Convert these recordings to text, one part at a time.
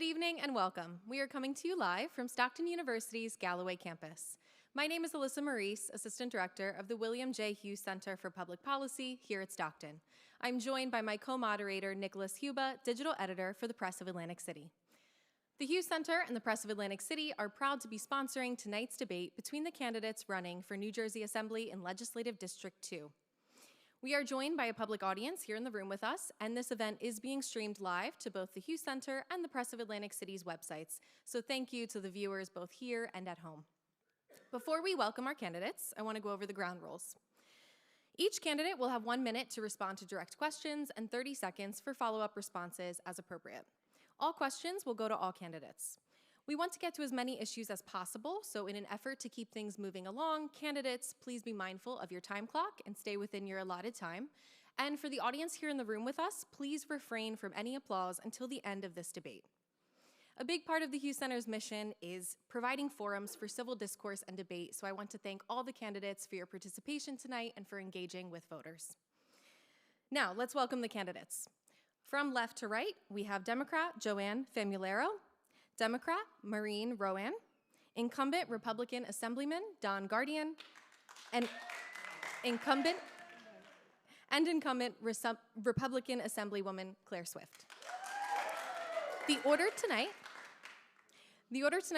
Good evening and welcome. We are coming to you live from Stockton University's Galloway campus. My name is Alyssa Maurice, Assistant Director of the William J. Hughes Center for Public Policy here at Stockton. I'm joined by my co-moderator, Nicholas Huba, Digital Editor for the Press of Atlantic City. The Hughes Center and the Press of Atlantic City are proud to be sponsoring tonight's debate between the candidates running for New Jersey Assembly in Legislative District 2. We are joined by a public audience here in the room with us, and this event is being streamed live to both the Hughes Center and the Press of Atlantic City's websites. So thank you to the viewers both here and at home. Before we welcome our candidates, I want to go over the ground rules. Each candidate will have 1 minute to respond to direct questions and 30 seconds for follow-up responses as appropriate. All questions will go to all candidates. We want to get to as many issues as possible, so in an effort to keep things moving along, candidates, please be mindful of your time clock and stay within your allotted time. And for the audience here in the room with us, please refrain from any applause until the end of this debate. A big part of the Hughes Center's mission is providing forums for civil discourse and debate, so I want to thank all the candidates for your participation tonight and for engaging with voters. Now, let's welcome the candidates. From left to right, we have Democrat Joanne Famularo, Democrat Maureen Rowan, incumbent Republican Assemblyman Don Guardian, and incumbent Republican Assemblywoman Claire Swift. The order tonight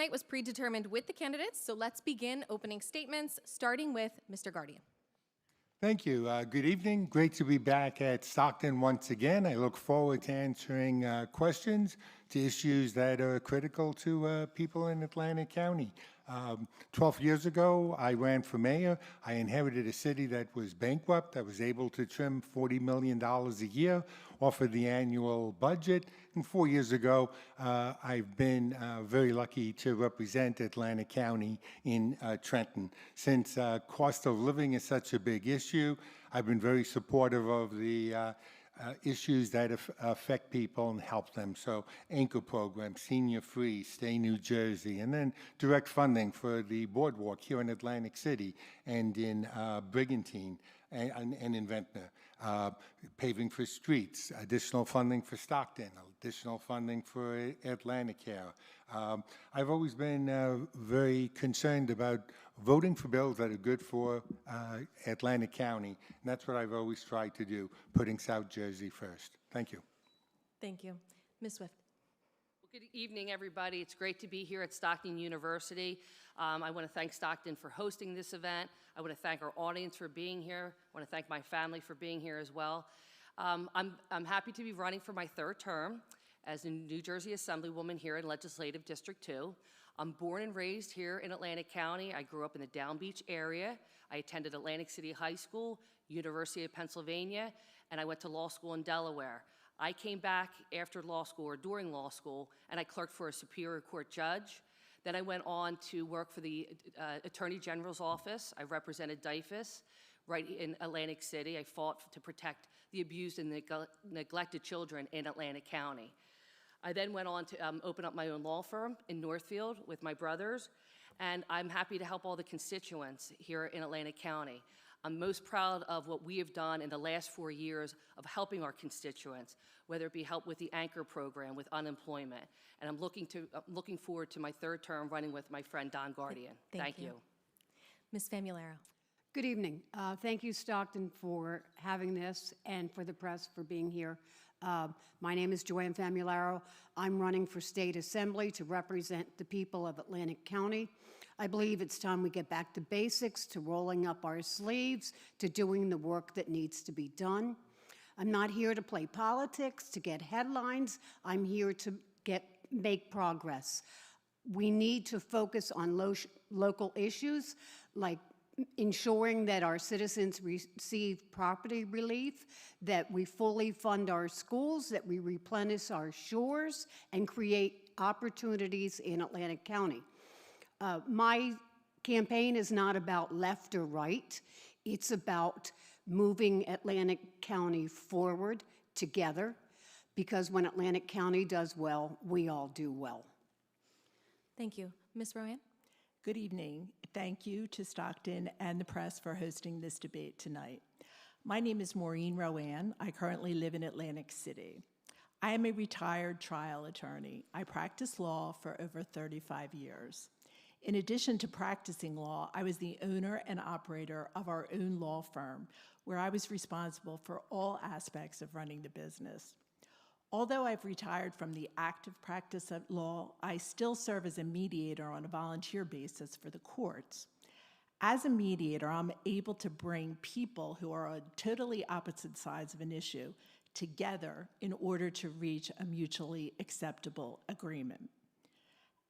was predetermined with the candidates, so let's begin opening statements, starting with Mr. Guardian. Thank you. Good evening. Great to be back at Stockton once again. I look forward to answering questions to issues that are critical to people in Atlantic County. 12 years ago, I ran for mayor. I inherited a city that was bankrupt. I was able to trim $40 million a year off of the annual budget. And 4 years ago, I've been very lucky to represent Atlantic County in Trenton. Since cost of living is such a big issue, I've been very supportive of the issues that affect people and help them. So anchor program, Senior Free, Stay New Jersey, and then direct funding for the boardwalk here in Atlantic City and in Brigantine and in Ventnor. Paving for streets, additional funding for Stockton, additional funding for Atlantic Care. I've always been very concerned about voting for bills that are good for Atlantic County, and that's what I've always tried to do, putting South Jersey first. Thank you. Thank you. Ms. Swift. Well, good evening, everybody. It's great to be here at Stockton University. I want to thank Stockton for hosting this event. I want to thank our audience for being here. I want to thank my family for being here as well. I'm happy to be running for my third term as a New Jersey Assemblywoman here in Legislative District 2. I'm born and raised here in Atlantic County. I grew up in the Down Beach area. I attended Atlantic City High School, University of Pennsylvania, and I went to law school in Delaware. I came back after law school or during law school, and I clerked for a Superior Court judge. Then I went on to work for the Attorney General's office. I represented DYFUS right in Atlantic City. I fought to protect the abused and neglected children in Atlantic County. I then went on to open up my own law firm in Northfield with my brothers, and I'm happy to help all the constituents here in Atlantic County. I'm most proud of what we have done in the last 4 years of helping our constituents, whether it be help with the anchor program, with unemployment, and I'm looking forward to my third term running with my friend Don Guardian. Thank you. Ms. Famularo. Good evening. Thank you, Stockton, for having this and for the press for being here. My name is Joanne Famularo. I'm running for State Assembly to represent the people of Atlantic County. I believe it's time we get back to basics, to rolling up our sleeves, to doing the work that needs to be done. I'm not here to play politics, to get headlines. I'm here to make progress. We need to focus on local issues like ensuring that our citizens receive property relief, that we fully fund our schools, that we replenish our shores, and create opportunities in Atlantic County. My campaign is not about left or right. It's about moving Atlantic County forward together, because when Atlantic County does well, we all do well. Thank you. Ms. Rowan? Good evening. Thank you to Stockton and the press for hosting this debate tonight. My name is Maureen Rowan. I currently live in Atlantic City. I am a retired trial attorney. I practiced law for over 35 years. In addition to practicing law, I was the owner and operator of our own law firm, where I was responsible for all aspects of running the business. Although I've retired from the active practice of law, I still serve as a mediator on a volunteer basis for the courts. As a mediator, I'm able to bring people who are on totally opposite sides of an issue together in order to reach a mutually acceptable agreement.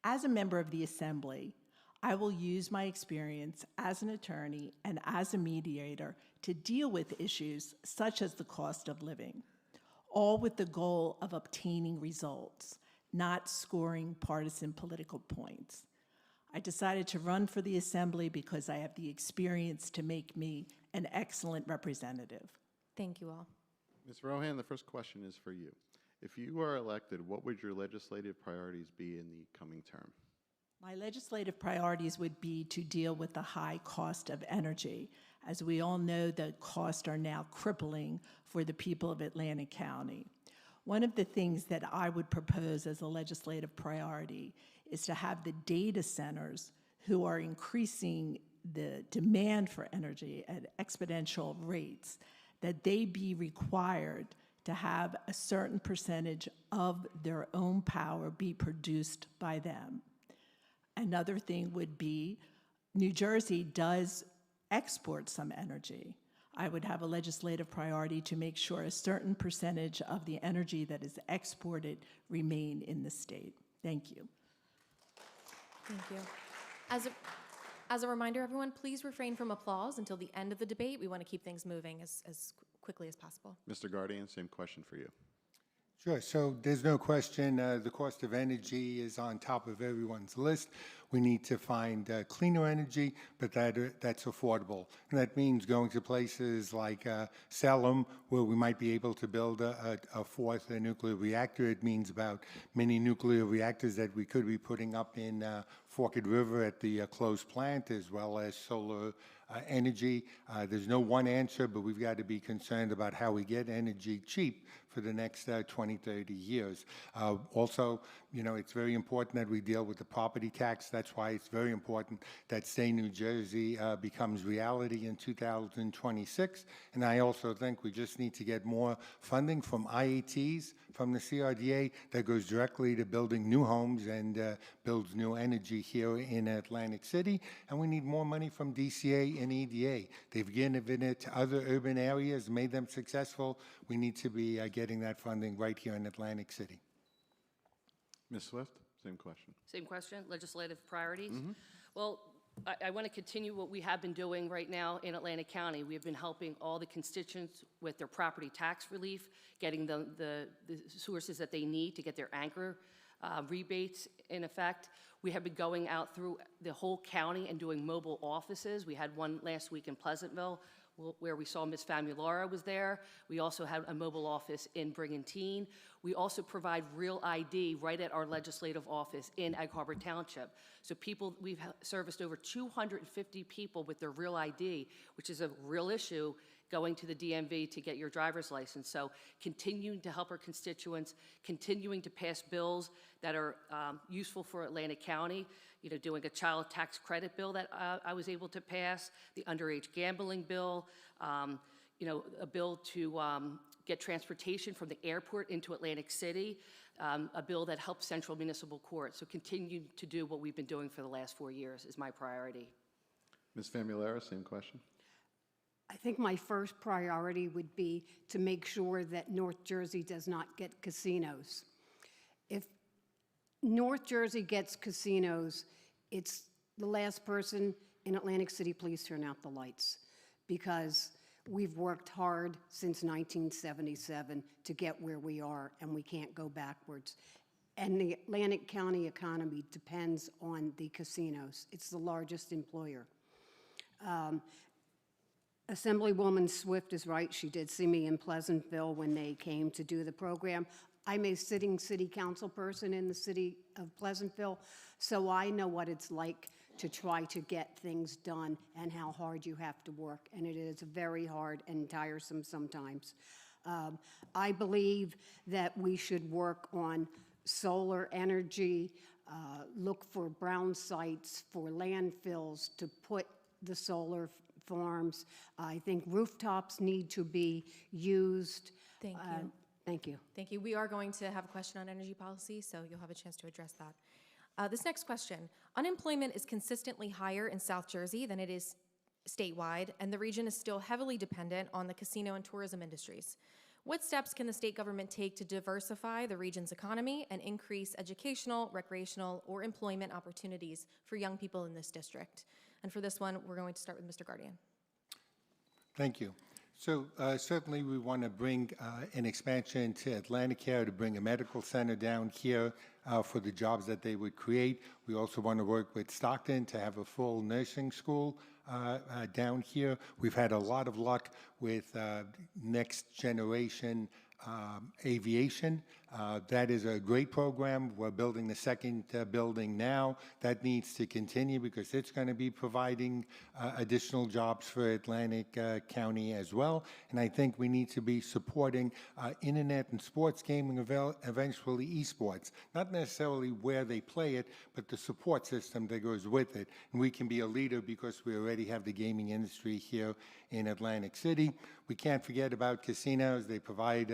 As a member of the Assembly, I will use my experience as an attorney and as a mediator to deal with issues such as the cost of living, all with the goal of obtaining results, not scoring partisan political points. I decided to run for the Assembly because I have the experience to make me an excellent representative. Thank you all. Ms. Rohan, the first question is for you. If you are elected, what would your legislative priorities be in the coming term? My legislative priorities would be to deal with the high cost of energy. As we all know, the costs are now crippling for the people of Atlantic County. One of the things that I would propose as a legislative priority is to have the data centers who are increasing the demand for energy at exponential rates, that they be required to have a certain percentage of their own power be produced by them. Another thing would be New Jersey does export some energy. I would have a legislative priority to make sure a certain percentage of the energy that is exported remain in the state. Thank you. Thank you. As a reminder, everyone, please refrain from applause until the end of the debate. We want to keep things moving as quickly as possible. Mr. Guardian, same question for you. Sure. So there's no question the cost of energy is on top of everyone's list. We need to find cleaner energy, but that's affordable. And that means going to places like Salem, where we might be able to build a fourth nuclear reactor. It means about many nuclear reactors that we could be putting up in Forked River at the closed plant, as well as solar energy. There's no one answer, but we've got to be concerned about how we get energy cheap for the next 20, 30 years. Also, you know, it's very important that we deal with the property tax. That's why it's very important that State New Jersey becomes reality in 2026. And I also think we just need to get more funding from IATs, from the CRDA, that goes directly to building new homes and builds new energy here in Atlantic City. And we need more money from DCA and EDA. They've given it to other urban areas, made them successful. We need to be getting that funding right here in Atlantic City. Ms. Swift, same question. Same question, legislative priorities. Well, I want to continue what we have been doing right now in Atlantic County. We have been helping all the constituents with their property tax relief, getting the sources that they need to get their anchor rebates in effect. We have been going out through the whole county and doing mobile offices. We had one last week in Pleasantville where we saw Ms. Famulara was there. We also had a mobile office in Brigantine. We also provide real ID right at our legislative office in Egg Harbor Township. So people, we've serviced over 250 people with their real ID, which is a real issue going to the DMV to get your driver's license. So continuing to help our constituents, continuing to pass bills that are useful for Atlantic County, you know, doing a child tax credit bill that I was able to pass, the underage gambling bill, you know, a bill to get transportation from the airport into Atlantic City, a bill that helps Central Municipal Court. So continue to do what we've been doing for the last 4 years is my priority. Ms. Famulara, same question. I think my first priority would be to make sure that North Jersey does not get casinos. If North Jersey gets casinos, it's the last person in Atlantic City, please turn out the lights, because we've worked hard since 1977 to get where we are, and we can't go backwards. And the Atlantic County economy depends on the casinos. It's the largest employer. Assemblywoman Swift is right. She did see me in Pleasantville when they came to do the program. I'm a sitting city council person in the city of Pleasantville, so I know what it's like to try to get things done and how hard you have to work, and it is very hard and tiresome sometimes. I believe that we should work on solar energy, look for brown sites for landfills to put the solar farms. I think rooftops need to be used. Thank you. Thank you. Thank you. We are going to have a question on energy policy, so you'll have a chance to address that. This next question. Unemployment is consistently higher in South Jersey than it is statewide, and the region is still heavily dependent on the casino and tourism industries. What steps can the state government take to diversify the region's economy and increase educational, recreational, or employment opportunities for young people in this district? And for this one, we're going to start with Mr. Guardian. Thank you. So certainly we want to bring an expansion to Atlanticare, to bring a medical center down here for the jobs that they would create. We also want to work with Stockton to have a full nursing school down here. We've had a lot of luck with next generation aviation. That is a great program. We're building the second building now. That needs to continue because it's going to be providing additional jobs for Atlantic County as well. And I think we need to be supporting internet and sports gaming, eventually esports. Not necessarily where they play it, but the support system that goes with it. And we can be a leader because we already have the gaming industry here in Atlantic City. We can't forget about casinos. They provide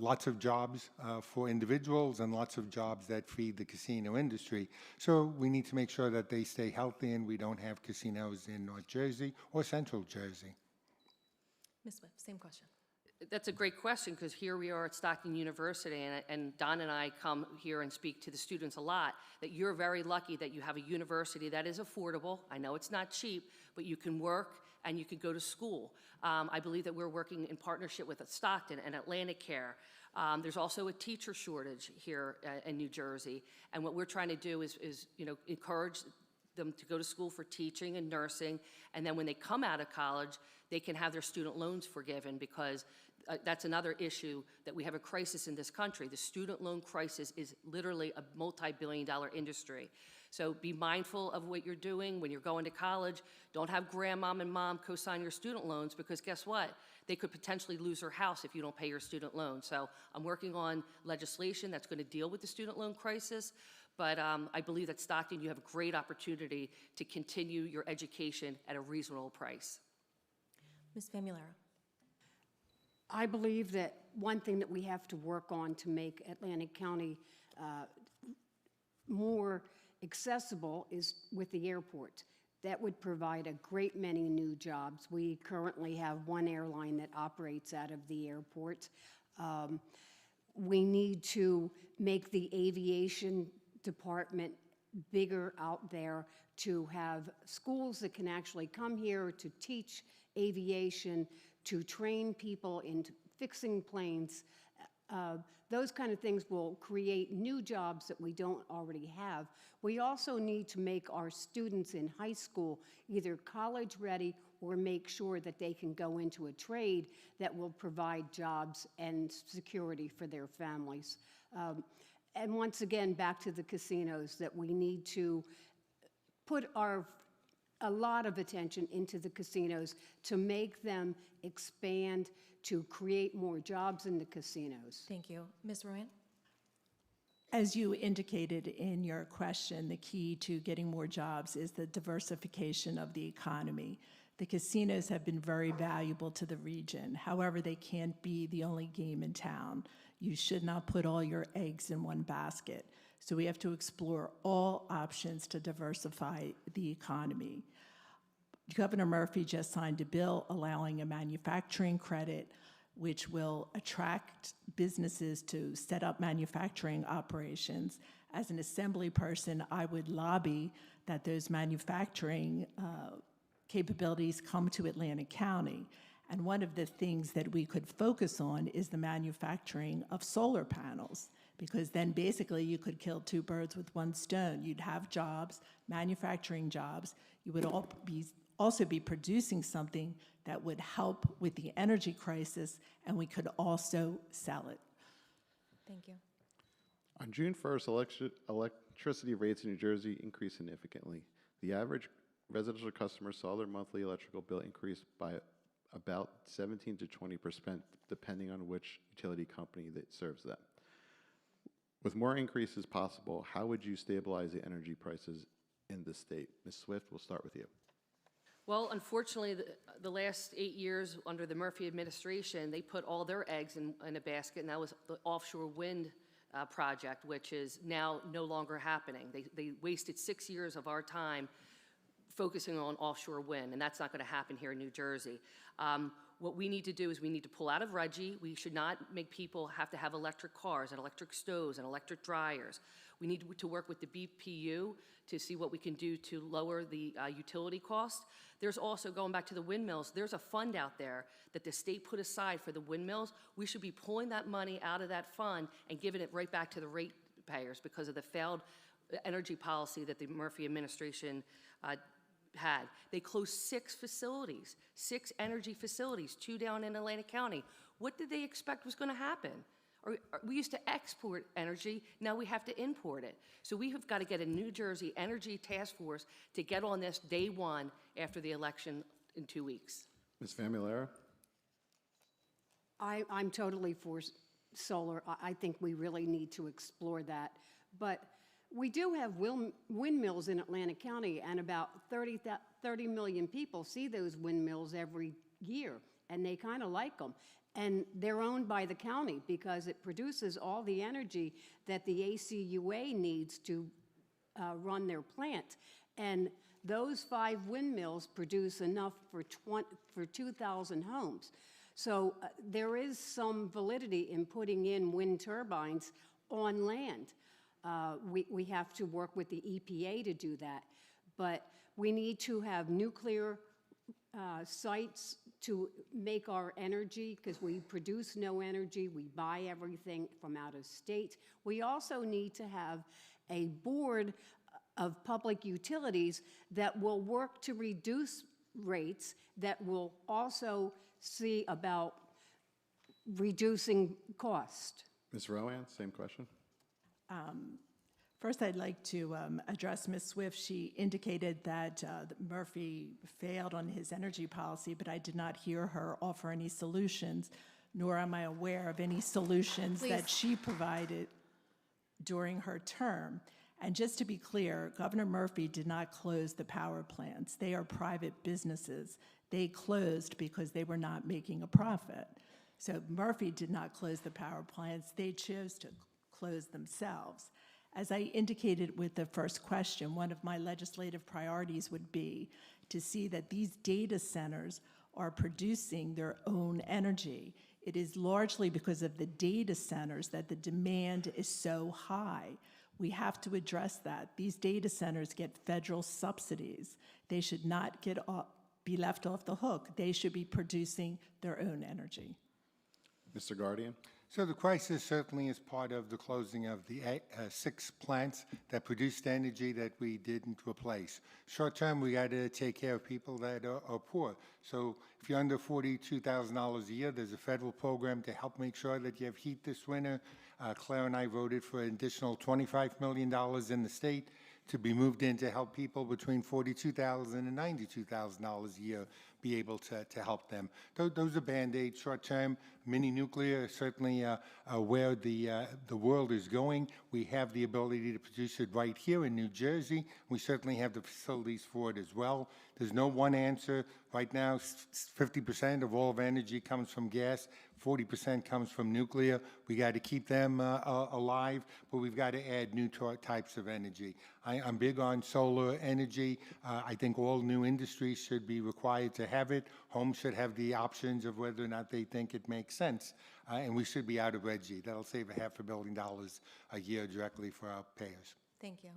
lots of jobs for individuals and lots of jobs that feed the casino industry. So we need to make sure that they stay healthy and we don't have casinos in North Jersey or Central Jersey. Ms. Swift, same question. That's a great question, because here we are at Stockton University, and Don and I come here and speak to the students a lot, that you're very lucky that you have a university that is affordable. I know it's not cheap, but you can work and you can go to school. I believe that we're working in partnership with Stockton and Atlanticare. There's also a teacher shortage here in New Jersey, and what we're trying to do is encourage them to go to school for teaching and nursing, and then when they come out of college, they can have their student loans forgiven, because that's another issue, that we have a crisis in this country. The student loan crisis is literally a multi-billion-dollar industry. So be mindful of what you're doing when you're going to college. Don't have grandmom and mom co-sign your student loans, because guess what? They could potentially lose their house if you don't pay your student loan. So I'm working on legislation that's going to deal with the student loan crisis. But I believe that Stockton, you have a great opportunity to continue your education at a reasonable price. Ms. Famularo. I believe that one thing that we have to work on to make Atlantic County more accessible is with the airport. That would provide a great many new jobs. We currently have one airline that operates out of the airport. We need to make the aviation department bigger out there, to have schools that can actually come here to teach aviation, to train people into fixing planes. Those kind of things will create new jobs that we don't already have. We also need to make our students in high school either college ready or make sure that they can go into a trade that will provide jobs and security for their families. And once again, back to the casinos, that we need to put a lot of attention into the casinos to make them expand, to create more jobs in the casinos. Thank you. Ms. Rowan? As you indicated in your question, the key to getting more jobs is the diversification of the economy. The casinos have been very valuable to the region. However, they can't be the only game in town. You should not put all your eggs in one basket. So we have to explore all options to diversify the economy. Governor Murphy just signed a bill allowing a manufacturing credit, which will attract businesses to set up manufacturing operations. As an assembly person, I would lobby that those manufacturing capabilities come to Atlantic County. And one of the things that we could focus on is the manufacturing of solar panels, because then basically you could kill two birds with one stone. You'd have jobs, manufacturing jobs. You would also be producing something that would help with the energy crisis, and we could also sell it. Thank you. On June 1st, electricity rates in New Jersey increased significantly. The average residential customer saw their monthly electrical bill increase by about 17 to 20%, depending on which utility company that serves them. With more increases possible, how would you stabilize the energy prices in the state? Ms. Swift, we'll start with you. Well, unfortunately, the last 8 years under the Murphy administration, they put all their eggs in a basket, and that was the offshore wind project, which is now no longer happening. They wasted 6 years of our time focusing on offshore wind, and that's not going to happen here in New Jersey. What we need to do is we need to pull out of RGGI. We should not make people have to have electric cars and electric stoves and electric dryers. We need to work with the BPU to see what we can do to lower the utility cost. There's also, going back to the windmills, there's a fund out there that the state put aside for the windmills. We should be pulling that money out of that fund and giving it right back to the ratepayers because of the failed energy policy that the Murphy administration had. They closed 6 facilities, 6 energy facilities, 2 down in Atlantic County. What did they expect was going to happen? We used to export energy, now we have to import it. So we have got to get a New Jersey Energy Task Force to get on this day one after the election in 2 weeks. Ms. Famularo? I'm totally for solar. I think we really need to explore that. But we do have windmills in Atlantic County, and about 30 million people see those windmills every year, and they kind of like them. And they're owned by the county because it produces all the energy that the ACUA needs to run their plant. And those 5 windmills produce enough for 2,000 homes. So there is some validity in putting in wind turbines on land. We have to work with the EPA to do that. But we need to have nuclear sites to make our energy, because we produce no energy, we buy everything from out of state. We also need to have a board of public utilities that will work to reduce rates, that will also see about reducing cost. Ms. Rowan, same question. First, I'd like to address Ms. Swift. She indicated that Murphy failed on his energy policy, but I did not hear her offer any solutions, nor am I aware of any solutions that she provided during her term. And just to be clear, Governor Murphy did not close the power plants. They are private businesses. They closed because they were not making a profit. So Murphy did not close the power plants. They chose to close themselves. As I indicated with the first question, one of my legislative priorities would be to see that these data centers are producing their own energy. It is largely because of the data centers that the demand is so high. We have to address that. These data centers get federal subsidies. They should not be left off the hook. They should be producing their own energy. Mr. Guardian? So the crisis certainly is part of the closing of the 6 plants that produced energy that we didn't replace. Short term, we got to take care of people that are poor. So if you're under $42,000 a year, there's a federal program to help make sure that you have heat this winter. Claire and I voted for an additional $25 million in the state to be moved in to help people between $42,000 and $92,000 a year be able to help them. Those are Band-Aids, short-term. Mini nuclear is certainly where the world is going. We have the ability to produce it right here in New Jersey. We certainly have the facilities for it as well. There's no one answer. Right now, 50% of all of energy comes from gas, 40% comes from nuclear. We got to keep them alive, but we've got to add new types of energy. I'm big on solar energy. I think all new industries should be required to have it. Homes should have the options of whether or not they think it makes sense. And we should be out of RGGI. That'll save $500 million a year directly for our payers. Thank you.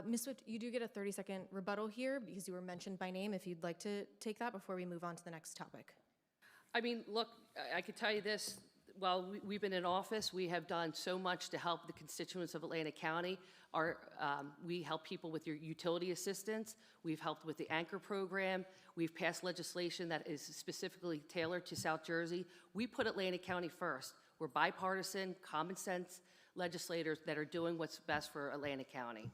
Ms. Swift, you do get a 30-second rebuttal here because you were mentioned by name, if you'd like to take that before we move on to the next topic. I mean, look, I could tell you this. While we've been in office, we have done so much to help the constituents of Atlantic County. We help people with your utility assistance. We've helped with the Anchor program. We've passed legislation that is specifically tailored to South Jersey. We put Atlantic County first. We're bipartisan, common sense legislators that are doing what's best for Atlantic County.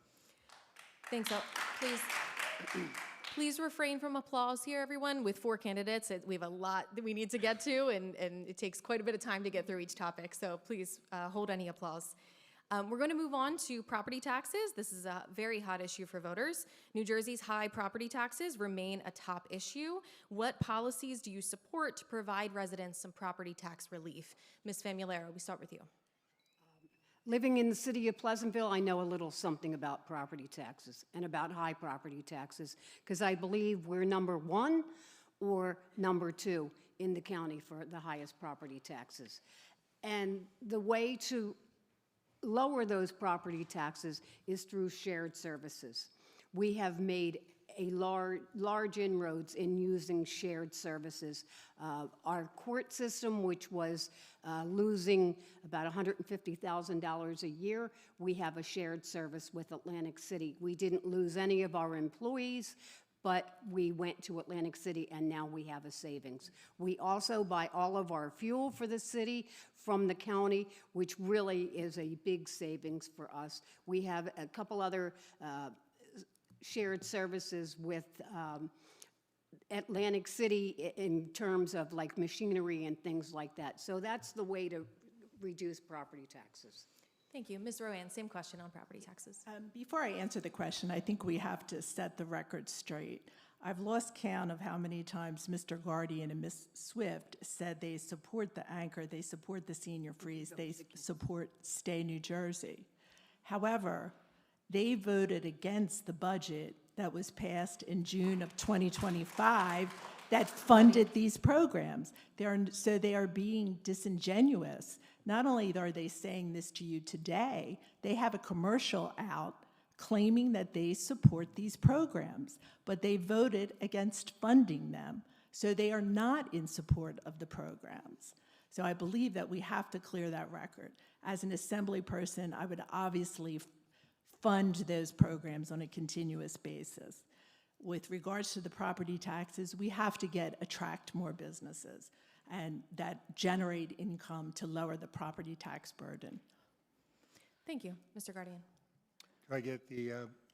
Thanks. Please. Please refrain from applause here, everyone. With 4 candidates, we have a lot that we need to get to, and it takes quite a bit of time to get through each topic, so please hold any applause. We're going to move on to property taxes. This is a very hot issue for voters. New Jersey's high property taxes remain a top issue. What policies do you support to provide residents some property tax relief? Ms. Famularo, we start with you. Living in the city of Pleasantville, I know a little something about property taxes and about high property taxes, because I believe we're number 1 or number 2 in the county for the highest property taxes. And the way to lower those property taxes is through shared services. We have made a large inroads in using shared services. Our court system, which was losing about $150,000 a year, we have a shared service with Atlantic City. We didn't lose any of our employees, but we went to Atlantic City, and now we have a savings. We also buy all of our fuel for the city from the county, which really is a big savings for us. We have a couple other shared services with Atlantic City in terms of like machinery and things like that. So that's the way to reduce property taxes. Thank you. Ms. Rowan, same question on property taxes. Before I answer the question, I think we have to set the record straight. I've lost count of how many times Mr. Guardian and Ms. Swift said they support the anchor, they support the senior freeze, they support Stay New Jersey. However, they voted against the budget that was passed in June of 2025 that funded these programs. So they are being disingenuous. Not only are they saying this to you today, they have a commercial out claiming that they support these programs, but they voted against funding them. So they are not in support of the programs. So I believe that we have to clear that record. As an assembly person, I would obviously fund those programs on a continuous basis. With regards to the property taxes, we have to attract more businesses and that generate income to lower the property tax burden. Thank you. Mr. Guardian. Do I get the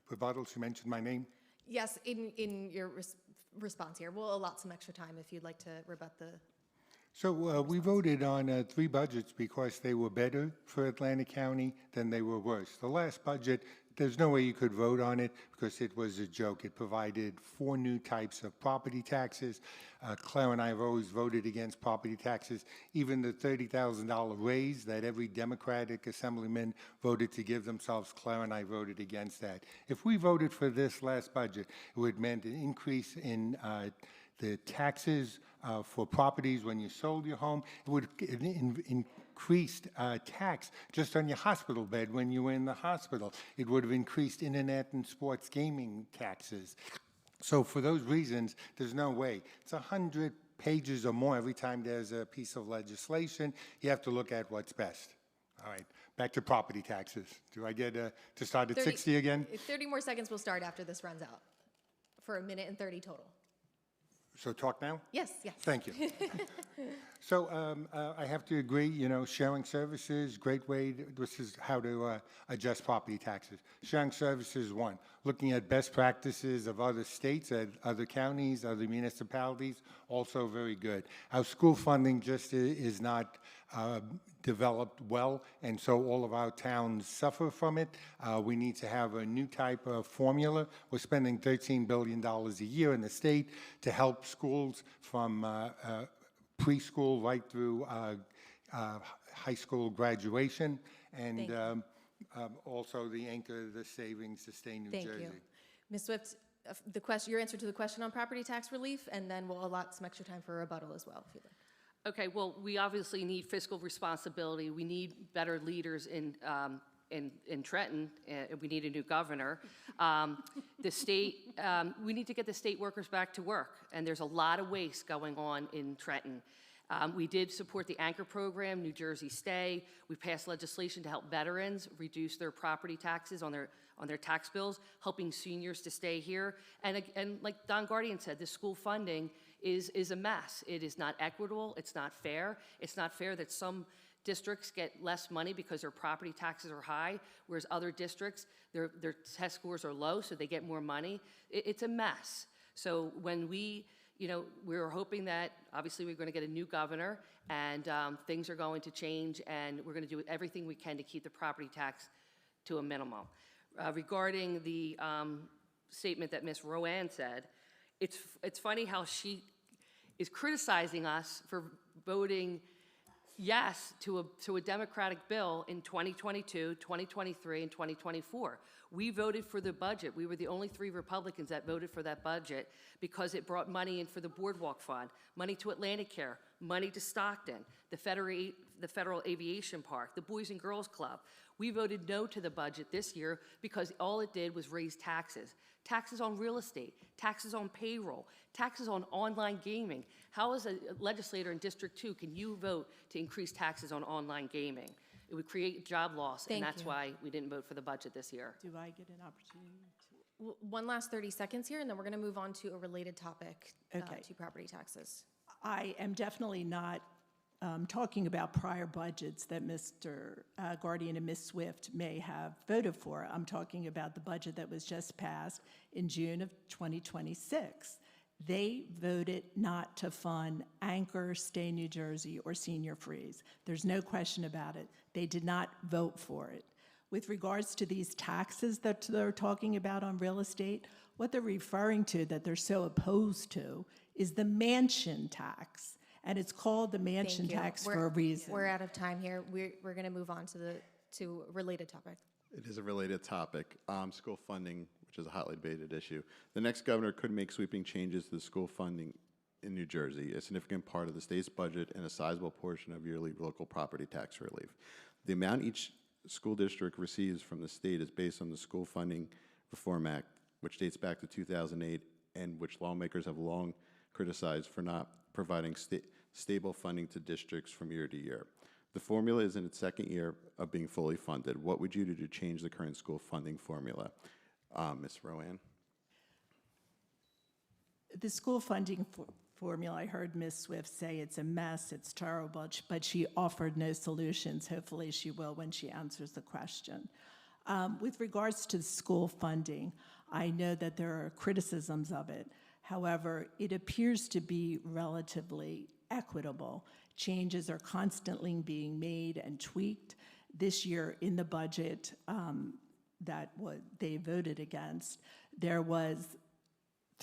rebuttals? You mentioned my name. Yes, in your response here. We'll allot some extra time if you'd like to rebut the... So we voted on 3 budgets because they were better for Atlantic County than they were worse. The last budget, there's no way you could vote on it because it was a joke. It provided 4 new types of property taxes. Claire and I have always voted against property taxes. Even the $30,000 raise that every Democratic assemblyman voted to give themselves, Claire and I voted against that. If we voted for this last budget, it would meant an increase in the taxes for properties when you sold your home. It would increased tax just on your hospital bed when you were in the hospital. It would have increased internet and sports gaming taxes. So for those reasons, there's no way. It's 100 pages or more every time there's a piece of legislation. You have to look at what's best. All right, back to property taxes. Do I get to start at 60 again? 30 more seconds will start after this runs out for 1 minute and 30 total. So talk now? Yes, yes. Thank you. So I have to agree, sharing services, great way, this is how to adjust property taxes. Sharing services, 1, looking at best practices of other states, other counties, other municipalities, also very good. Our school funding just is not developed well, and so all of our towns suffer from it. We need to have a new type of formula. We're spending $13 billion a year in the state to help schools from preschool right through high school graduation, and also the anchor, the savings to Stay New Jersey. Thank you. Ms. Swift, your answer to the question on property tax relief, and then we'll allot some extra time for rebuttal as well, if you'd like. Okay, well, we obviously need fiscal responsibility. We need better leaders in Trenton. We need a new governor. The state, we need to get the state workers back to work, and there's a lot of waste going on in Trenton. We did support the anchor program, New Jersey Stay. We passed legislation to help veterans reduce their property taxes on their tax bills, helping seniors to stay here. And like Don Guardian said, the school funding is a mess. It is not equitable. It's not fair. It's not fair that some districts get less money because their property taxes are high, whereas other districts, their test scores are low, so they get more money. It's a mess. So when we were hoping that, obviously, we're going to get a new governor, and things are going to change, and we're going to do everything we can to keep the property tax to a minimum. Regarding the statement that Ms. Rowan said, it's funny how she is criticizing us for voting yes to a Democratic bill in 2022, 2023, and 2024. We voted for the budget. We were the only 3 Republicans that voted for that budget because it brought money in for the Boardwalk Fund, money to Atlantic Care, money to Stockton, the Federal Aviation Park, the Boys and Girls Club. We voted no to the budget this year because all it did was raise taxes. Taxes on real estate, taxes on payroll, taxes on online gaming. How, as a legislator in District 2, can you vote to increase taxes on online gaming? It would create job loss, Thank and that's you. why we didn't vote for the budget this year. Do I get an opportunity to? One last 30 seconds here, and then we're going to move on to a related topic Okay. to property taxes. I am definitely not talking about prior budgets that Mr. Guardian and Ms. Swift may have voted for. I'm talking about the budget that was just passed in June of 2026. They voted not to fund Anchor, Stay New Jersey, or Senior Freeze. There's no question about it. They did not vote for it. With regards to these taxes that they're talking about on real estate, what they're referring to that they're so opposed to is the mansion tax. And it's called the mansion Thank you. tax for a reason. We're out of time here. We're going to move on to a related topic. It is a related topic. School funding, which is a hotly debated issue. The next governor could make sweeping changes to the school funding in New Jersey, a significant part of the state's budget and a sizable portion of yearly local property tax relief. The amount each school district receives from the state is based on the School Funding Reform Act, which dates back to 2008 and which lawmakers have long criticized for not providing stable funding to districts from year to year. The formula is in its second year of being fully funded. What would you do to change the current school funding formula? Ms. Rowan? The school funding formula, I heard Ms. Swift say it's a mess, it's terrible, but she offered no solutions. Hopefully she will when she answers the question. With regards to school funding, I know that there are criticisms of it. However, it appears to be relatively equitable. Changes are constantly being made and tweaked. This year in the budget that they voted against, there was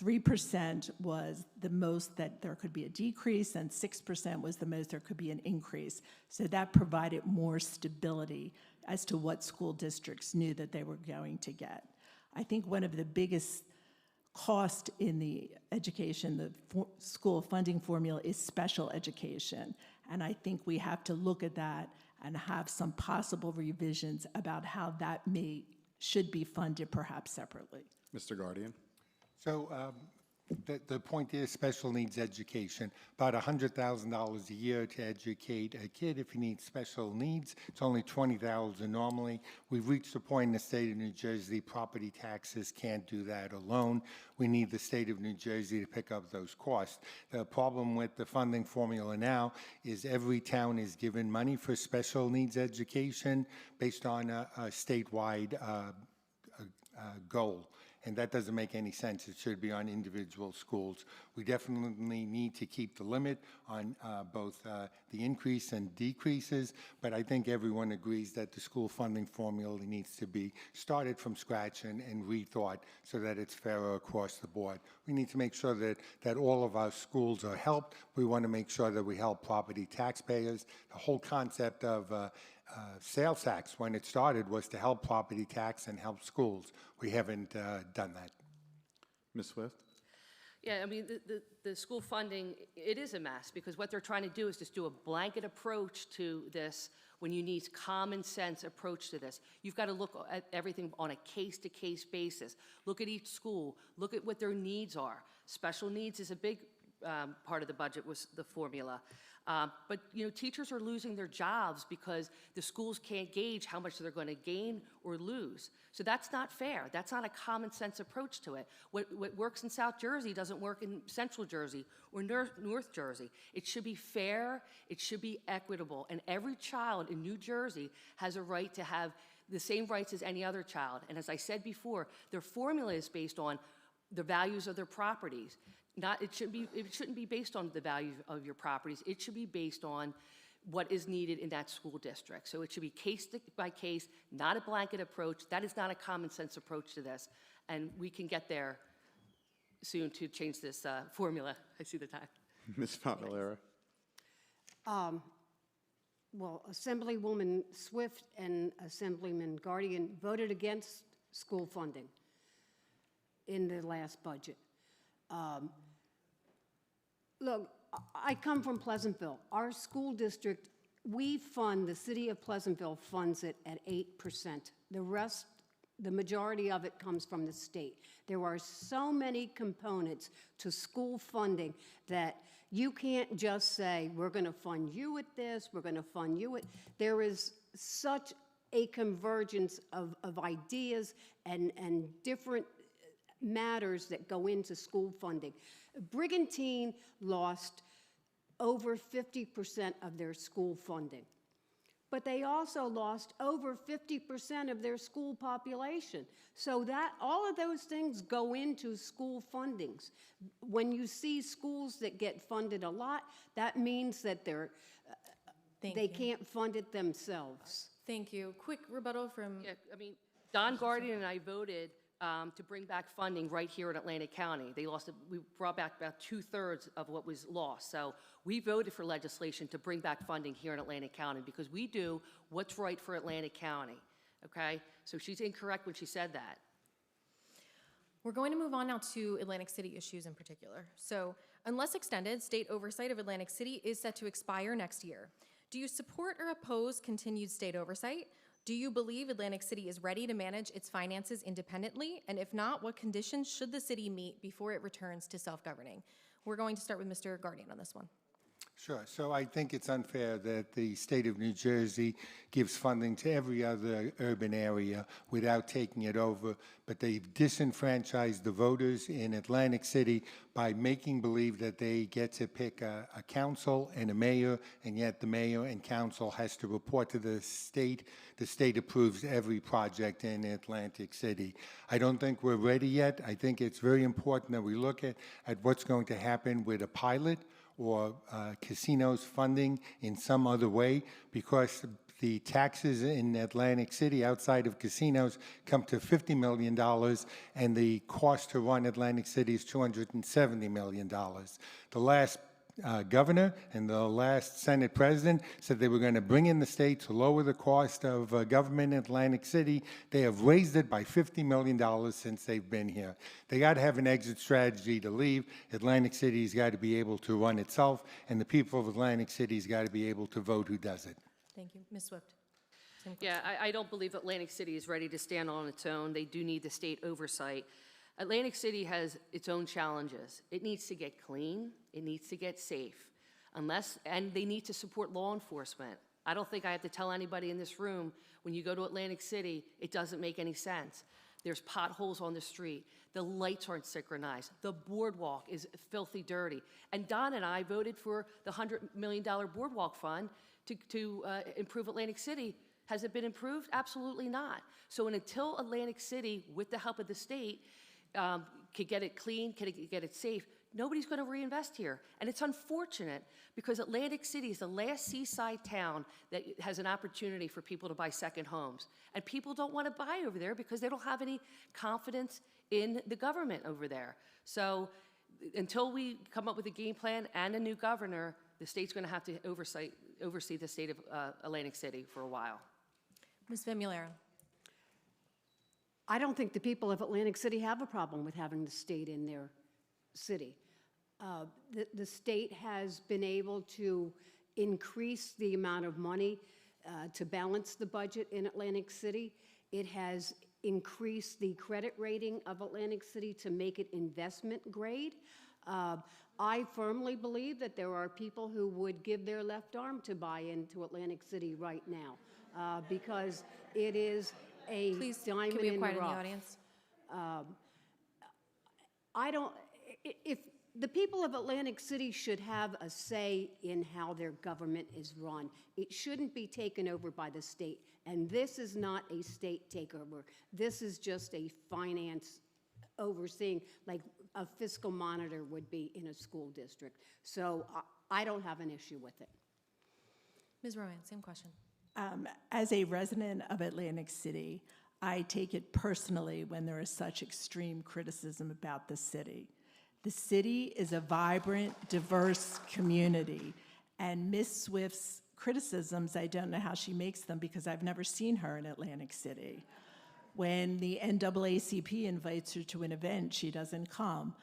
3% was the most that there could be a decrease, and 6% was the most there could be an increase. So that provided more stability as to what school districts knew that they were going to get. I think one of the biggest cost in the education, the school funding formula, is special education. And I think we have to look at that and have some possible revisions about how that should be funded perhaps separately. Mr. Guardian? So the point is special needs education, about $100,000 a year to educate a kid if he needs special needs. It's only $20,000 normally. We've reached a point in the state of New Jersey, property taxes can't do that alone. We need the state of New Jersey to pick up those costs. The problem with the funding formula now is every town is given money for special needs education based on a statewide goal. And that doesn't make any sense. It should be on individual schools. We definitely need to keep the limit on both the increase and decreases, but I think everyone agrees that the school funding formula needs to be started from scratch and rethought so that it's fairer across the board. We need to make sure that all of our schools are helped. We want to make sure that we help property taxpayers. The whole concept of sales tax, when it started, was to help property tax and help schools. We haven't done that. Ms. Swift? Yeah, I mean, the school funding, it is a mess, because what they're trying to do is just do a blanket approach to this when you need common sense approach to this. You've got to look at everything on a case-to-case basis. Look at each school. Look at what their needs are. Special needs is a big part of the budget, was the formula. But, teachers are losing their jobs because the schools can't gauge how much they're going to gain or lose. So that's not fair. That's not a common sense approach to it. What works in South Jersey doesn't work in Central Jersey or North Jersey. It should be fair. It should be equitable. And every child in New Jersey has a right to have the same rights as any other child. And as I said before, their formula is based on the values of their properties. It shouldn't be based on the value of your properties. It should be based on what is needed in that school district. So it should be case by case, not a blanket approach. That is not a common sense approach to this. And we can get there soon to change this formula. I see the time. Ms. Famularo. Well, Assemblywoman Swift and Assemblyman Guardian voted against school funding in the last budget. Look, I come from Pleasantville. Our school district, the city of Pleasantville funds it at 8%. The rest, the majority of it comes from the state. There are so many components to school funding that you can't just say, we're going to fund you at this, we're going to fund you at. There is such a convergence of ideas and different matters that go into school funding. Brigantine lost over 50% of their school funding, but they also lost over 50% of their school population. So that all of those things go into school fundings. When you see schools that get funded a lot, that means that they can't fund it themselves. Thank you. Quick rebuttal from... Yeah, I mean, Don Guardian and I voted to bring back funding right here in Atlantic County. We brought back about 2/3 of what was lost. So we voted for legislation to bring back funding here in Atlantic County because we do what's right for Atlantic County, okay? So she's incorrect when she said that. We're going to move on now to Atlantic City issues in particular. So, unless extended, state oversight of Atlantic City is set to expire next year. Do you support or oppose continued state oversight? Do you believe Atlantic City is ready to manage its finances independently? And if not, what conditions should the city meet before it returns to self-governing? We're going to start with Mr. Guardian on this one. Sure. So I think it's unfair that the state of New Jersey gives funding to every other urban area without taking it over, but they've disenfranchised the voters in Atlantic City by making believe that they get to pick a council and a mayor, and yet the mayor and council has to report to the state. The state approves every project in Atlantic City. I don't think we're ready yet. I think it's very important that we look at what's going to happen with a pilot or casinos funding in some other way, because the taxes in Atlantic City outside of casinos come to $50 million, and the cost to run Atlantic City is $270 million. The last governor and the last Senate president said they were going to bring in the state to lower the cost of government in Atlantic City. They have raised it by $50 million since they've been here. They got to have an exit strategy to leave. Atlantic City's got to be able to run itself, and the people of Atlantic City's got to be able to vote who does it. Thank you. Ms. Swift. Yeah, I don't believe Atlantic City is ready to stand on its own. They do need the state oversight. Atlantic City has its own challenges. It needs to get clean. It needs to get safe. And they need to support law enforcement. I don't think I have to tell anybody in this room, when you go to Atlantic City, it doesn't make any sense. There's potholes on the street. The lights aren't synchronized. The boardwalk is filthy dirty. And Don and I voted for the $100 million boardwalk fund to improve Atlantic City. Has it been improved? Absolutely not. So until Atlantic City, with the help of the state, could get it clean, could get it safe, nobody's going to reinvest here. And it's unfortunate because Atlantic City is the last seaside town that has an opportunity for people to buy second homes. And people don't want to buy over there because they don't have any confidence in the government over there. So until we come up with a game plan and a new governor, the state's going to have to oversee the state of Atlantic City for a while. Ms. Famularo. I don't think the people of Atlantic City have a problem with having the state in their city. The state has been able to increase the amount of money to balance the budget in Atlantic City. It has increased the credit rating of Atlantic City to make it investment grade. I firmly believe that there are people who would give their left arm to buy into Atlantic City right now because it is a Please, diamond can we have in the quiet in the rough. audience? If the people of Atlantic City should have a say in how their government is run. It shouldn't be taken over by the state. And this is not a state takeover. This is just a finance overseeing, like a fiscal monitor would be in a school district. So I don't have an issue with it. Ms. Rowan, same question. As a resident of Atlantic City, I take it personally when there is such extreme criticism about the city. The city is a vibrant, diverse community, and Ms. Swift's criticisms, I don't know how she makes them because I've never seen her in Atlantic City. When the NAACP invites her to an event, she doesn't come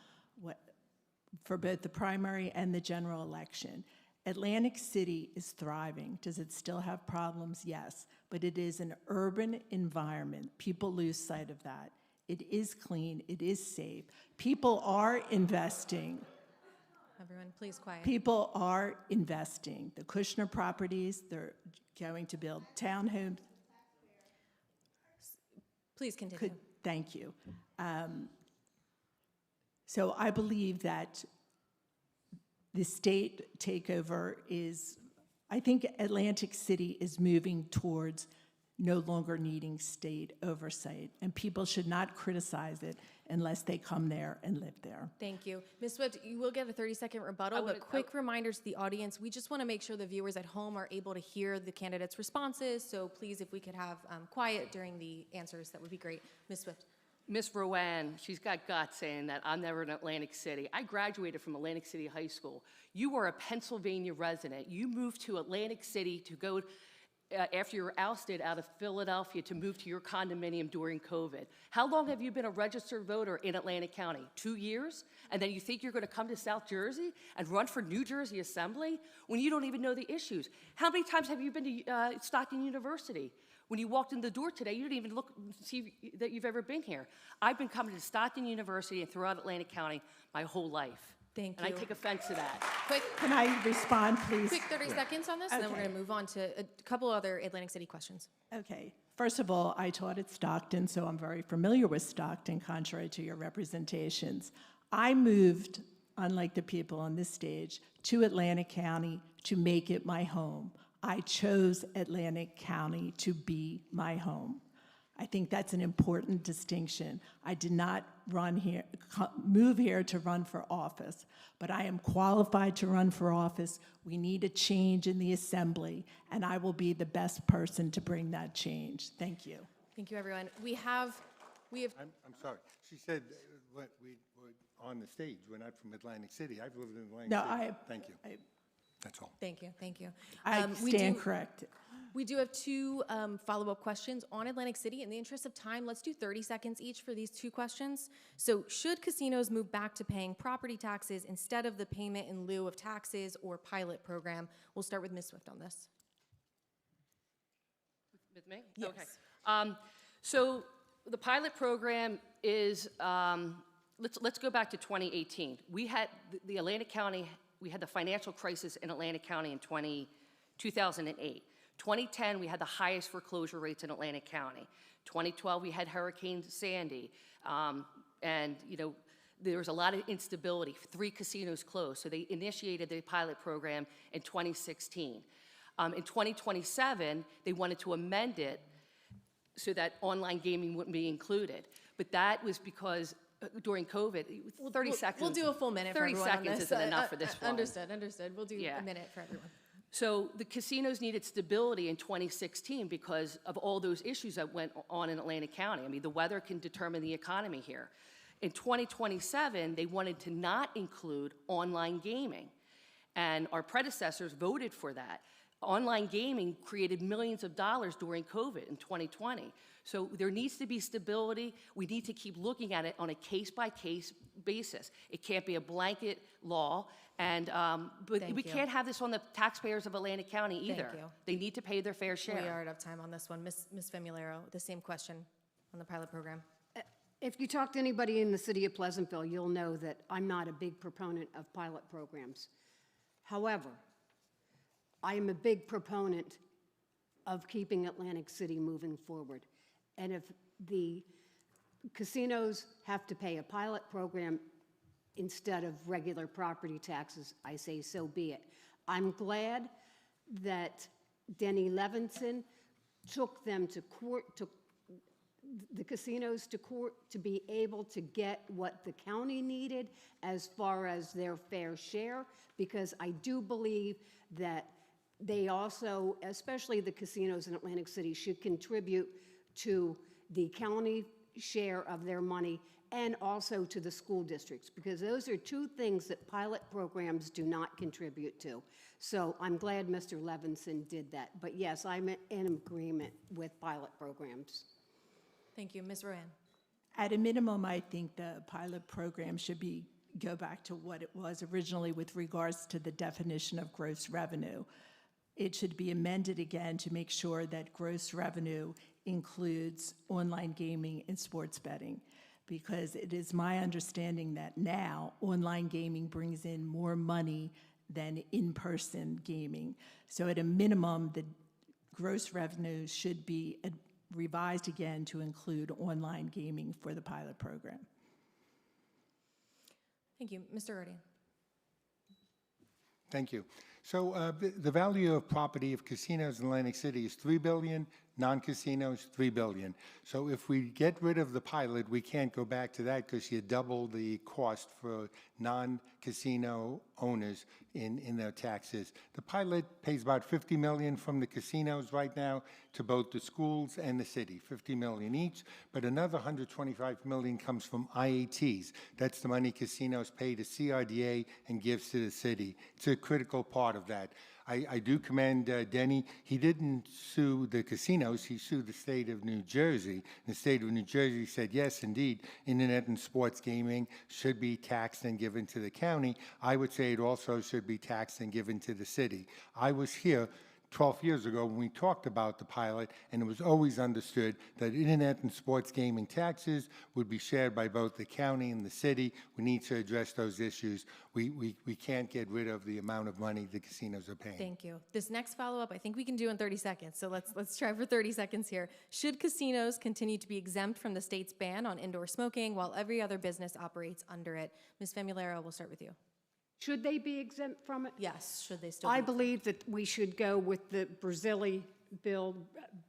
for both the primary and the general election. Atlantic City is thriving. Does it still have problems? Yes, but it is an urban environment. People lose sight of that. It is clean, it is safe. People are investing. Everyone, please quiet. People are investing. The Kushner properties, they're going to build townhomes. Please continue. Thank you. So I believe that the state takeover is, I think Atlantic City is moving towards no longer needing state oversight, and people should not criticize it unless they come there and live there. Thank you. Ms. Swift, you will get a 30-second rebuttal, but quick reminders to the audience. We just want to make sure the viewers at home are able to hear the candidates' responses, so please, if we could have quiet during the answers, that would be great. Ms. Swift. Miss Rowan, she's got guts saying that I'm never in Atlantic City. I graduated from Atlantic City High School. You were a Pennsylvania resident. You moved to Atlantic City to go after you were ousted out of Philadelphia to move to your condominium during COVID. How long have you been a registered voter in Atlantic County? 2 years? And then you think you're going to come to South Jersey and run for New Jersey Assembly when you don't even know the issues? How many times have you been to Stockton University? When you walked in the door today, you didn't even look see that you've ever been here. I've been coming to Stockton University and throughout Atlantic County my whole life. Thank you. And I take offense to that. Quick, Can I respond, please? quick 30 seconds on this, and then we're Okay. going to move on to a couple other Atlantic City questions. Okay. First of all, I taught at Stockton, so I'm very familiar with Stockton, contrary to your representations. I moved, unlike the people on this stage, to Atlantic County to make it my home. I chose Atlantic County to be my home. I think that's an important distinction. I did not move here to run for office, but I am qualified to run for office. We need a change in the assembly, and I will be the best person to bring that change. Thank you. Thank you, everyone. We have. I'm sorry. She said what we were on the stage. We're not from Atlantic City. I've lived in Atlantic No, City. Thank you. That's all. Thank you. Thank you. I stand corrected. We do have two follow-up questions on Atlantic City. In the interest of time, let's do 30 seconds each for these two questions. So should casinos move back to paying property taxes instead of the payment in lieu of taxes or pilot program? We'll start with Ms. Swift on this. With me? Yes. Okay. So the pilot program is, let's go back to 2018. We had the Atlantic County, we had the financial crisis in Atlantic County in 2008. 2010, we had the highest foreclosure rates in Atlantic County. 2012, we had Hurricane Sandy. And, you know, there was a lot of instability. 3 casinos closed, so they initiated the pilot program in 2016. In 2027, they wanted to amend it so that online gaming wouldn't be included. But that was because during COVID, 30 seconds. We'll do a full minute for 30 everyone on seconds this. isn't enough for this one. Understood. We'll do a minute for everyone. So the casinos needed stability in 2016 because of all those issues that went on in Atlantic County. I mean, the weather can determine the economy here. In 2027, they wanted to not include online gaming, and our predecessors voted for that. Online gaming created millions of dollars during COVID in 2020. So there needs to be stability. We need to keep looking at it on a case-by-case basis. It can't be a blanket law, and but we can't have this on the taxpayers of Atlantic County either. Thank you. They need to pay their fair share. We are out of time on this one. Ms. Famularo, the same question on the pilot program. If you talk to anybody in the city of Pleasantville, you'll know that I'm not a big proponent of pilot programs. However, I am a big proponent of keeping Atlantic City moving forward. And if the casinos have to pay a pilot program instead of regular property taxes, I say so be it. I'm glad that Denny Levinson took them to court, the casinos to court to be able to get what the county needed as far as their fair share, because I do believe that they also, especially the casinos in Atlantic City, should contribute to the county share of their money and also to the school districts, because those are two things that pilot programs do not contribute to. So I'm glad Mr. Levinson did that. But yes, I'm in agreement with pilot programs. Thank you. Ms. Rowan. At a minimum, I think the pilot program should go back to what it was originally with regards to the definition of gross revenue. It should be amended again to make sure that gross revenue includes online gaming and sports betting, because it is my understanding that now online gaming brings in more money than in-person gaming. So at a minimum, the gross revenue should be revised again to include online gaming for the pilot program. Thank you. Mr. Guardian. Thank you. So the value of property of casinos in Atlantic City is $3 billion, non-casinos, $3 billion. So if we get rid of the pilot, we can't go back to that because you double the cost for non-casino owners in their taxes. The pilot pays about $50 million from the casinos right now to both the schools and the city, $50 million each, but another $125 million comes from IATs. That's the money casinos pay to CRDA and gives to the city. It's a critical part of that. I do commend Denny. He didn't sue the casinos, he sued the state of New Jersey. The state of New Jersey said, yes, indeed, internet and sports gaming should be taxed and given to the county. I would say it also should be taxed and given to the city. I was here 12 years ago when we talked about the pilot, and it was always understood that internet and sports gaming taxes would be shared by both the county and the city. We need to address those issues. We can't get rid of the amount of money the casinos are paying. Thank you. This next follow-up, I think we can do in 30 seconds. So let's try for 30 seconds here. Should casinos continue to be exempt from the state's ban on indoor smoking while every other business operates under it? Ms. Famularo, we'll start with you. Should they be exempt from it? Yes. Should they still? I believe that we should go with the Brazili bill,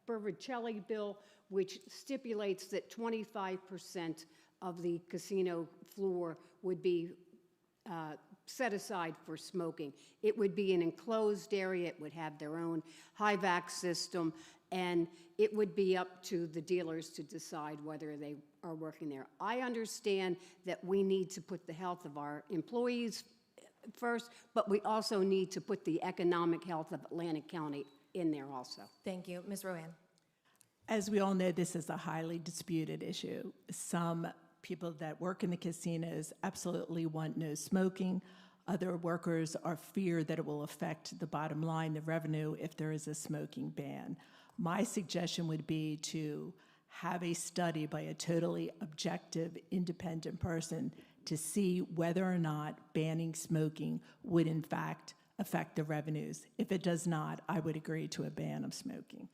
Bervicelli bill, which stipulates that 25% of the casino floor would be set aside for smoking. It would be an enclosed area. It would have their own high-vac system, and it would be up to the dealers to decide whether they are working there. I understand that we need to put the health of our employees first, but we also need to put the economic health of Atlantic County in there also. Thank you. Ms. Rowan. As we all know, this is a highly disputed issue. Some people that work in the casinos absolutely want no smoking. Other workers are fear that it will affect the bottom line, the revenue, if there is a smoking ban. My suggestion would be to have a study by a totally objective, independent person to see whether or not banning smoking would in fact affect the revenues. If it does not, I would agree to a ban of smoking.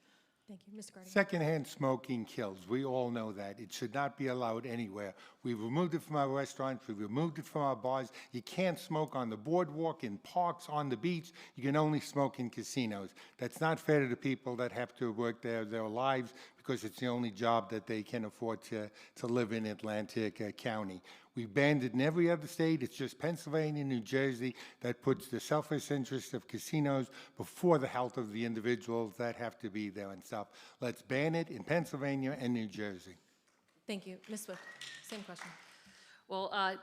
Thank you. Mr. Guardian. Secondhand smoking kills. We all know that. It should not be allowed anywhere. We've removed it from our restaurants. We've removed it from our bars. You can't smoke on the boardwalk, in parks, on the beach. You can only smoke in casinos. That's not fair to the people that have to work their lives because it's the only job that they can afford to live in Atlantic County. We banned it in every other state. It's just Pennsylvania and New Jersey that puts the selfish interest of casinos before the health of the individuals that have to be there and stuff. Let's ban it in Pennsylvania and New Jersey. Thank you. Ms. Swift, same question. Well,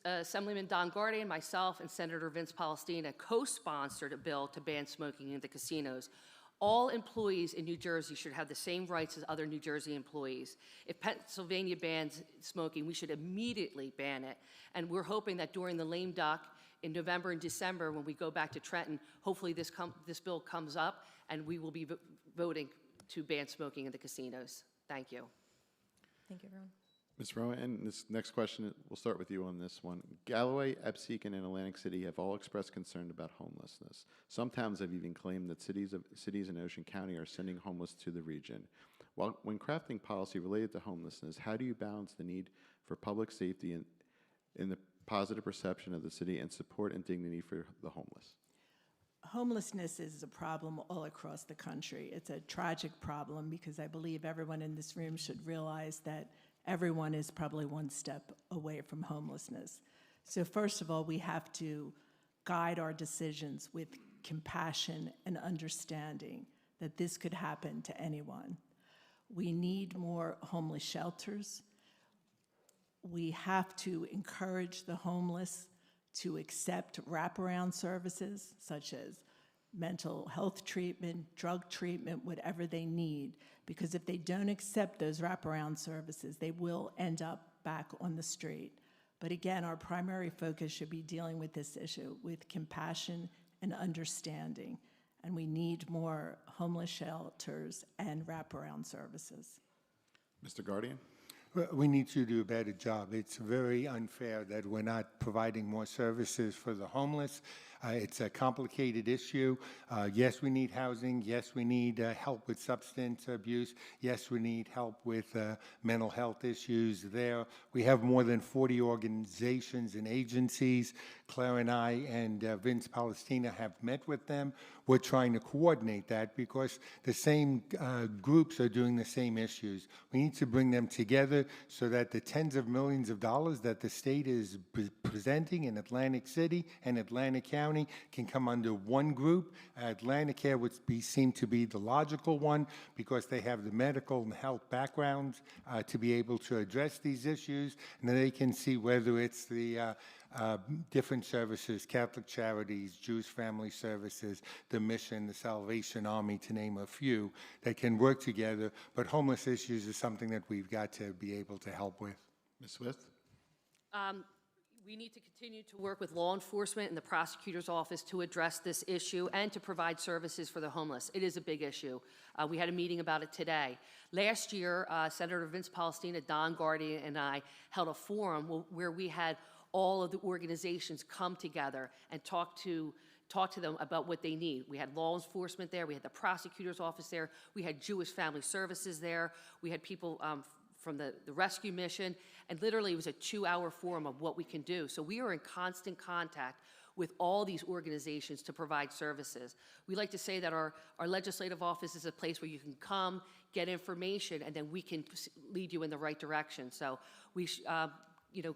Assemblyman Don Guardian, myself, and Senator Vince Palestina co-sponsored a bill to ban smoking in the casinos. All employees in New Jersey should have the same rights as other New Jersey employees. If Pennsylvania bans smoking, we should immediately ban it. And we're hoping that during the lame duck in November and December, when we go back to Trenton, hopefully this bill comes up and we will be voting to ban smoking in the casinos. Thank you. Thank you, everyone. Ms. Rowan, and this next question, we'll start with you on this one. Galloway, Absecon, and Atlantic City have all expressed concern about homelessness. Some towns have even claimed that cities in Ocean County are sending homeless to the region. When crafting policy related to homelessness, how do you balance the need for public safety in the positive perception of the city and support and dignity for the homeless? homelessness is a problem all across the country. It's a tragic problem because I believe everyone in this room should realize that everyone is probably one step away from homelessness. So first of all, we have to guide our decisions with compassion and understanding that this could happen to anyone. We need more homeless shelters. We have to encourage the homeless to accept wraparound services such as mental health treatment, drug treatment, whatever they need, because if they don't accept those wraparound services, they will end up back on the street. But again, our primary focus should be dealing with this issue with compassion and understanding, and we need more homeless shelters and wraparound services. Mr. Guardian? Well, we need to do a better job. It's very unfair that we're not providing more services for the homeless. It's a complicated issue. Yes, we need housing. Yes, we need help with substance abuse. Yes, we need help with mental health issues there. We have more than 40 organizations and agencies. Claire and I and Vince Palestina have met with them. We're trying to coordinate that because the same groups are doing the same issues. We need to bring them together so that the tens of millions of dollars that the state is presenting in Atlantic City and Atlantic County can come under one group. Atlanticare would seem to be the logical one because they have the medical and health backgrounds to be able to address these issues, and then they can see whether it's the different services, Catholic Charities, Jewish Family Services, the Mission, the Salvation Army, to name a few, that can work together. But homeless issues is something that we've got to be able to help with. Ms. Smith? We need to continue to work with law enforcement and the prosecutor's office to address this issue and to provide services for the homeless. It is a big issue. We had a meeting about it today. Last year, Senator Vince Palestina, Don Guardian, and I held a forum where we had all of the organizations come together and talk to them about what they need. We had law enforcement there, we had the prosecutor's office there, we had Jewish Family Services there, we had people from the rescue mission, and literally it was a 2-hour forum of what we can do. So we are in constant contact with all these organizations to provide services. We like to say that our legislative office is a place where you can come, get information, and then we can lead you in the right direction. So we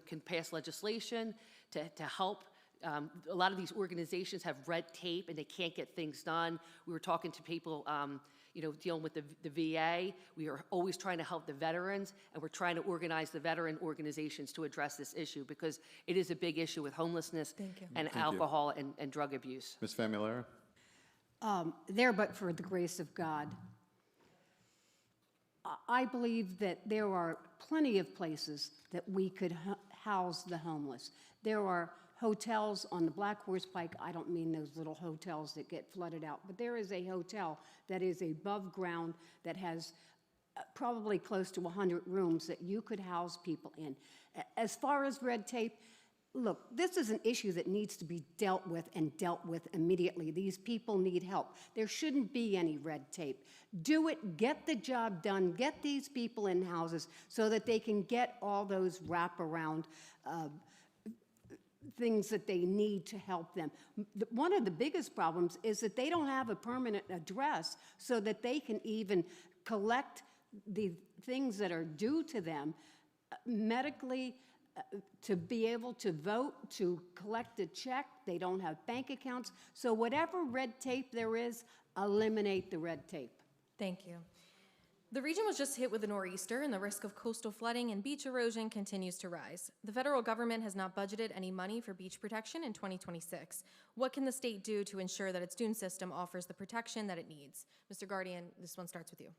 can pass legislation to help. A lot of these organizations have red tape and they can't get things done. We were talking to people dealing with the VA. We are always trying to help the veterans, and we're trying to organize the veteran organizations to address this issue because it is a big issue with homelessness and alcohol and drug abuse. Ms. Famularo? There, but for the grace of God. I believe that there are plenty of places that we could house the homeless. There are hotels on the Black Horse Pike. I don't mean those little hotels that get flooded out, but there is a hotel that is above ground that has probably close to 100 rooms that you could house people in. As far as red tape, look, this is an issue that needs to be dealt with and dealt with immediately. These people need help. There shouldn't be any red tape. Do it, get the job done, get these people in houses so that they can get all those wraparound things that they need to help them. One of the biggest problems is that they don't have a permanent address so that they can even collect the things that are due to them medically, to be able to vote, to collect a check. They don't have bank accounts. So whatever red tape there is, eliminate the red tape. Thank you. The region was just hit with a nor'easter, and the risk of coastal flooding and beach erosion continues to rise. The federal government has not budgeted any money for beach protection in 2026. What can the state do to ensure that its dune system offers the protection that it needs? Mr. Guardian, this one starts with you.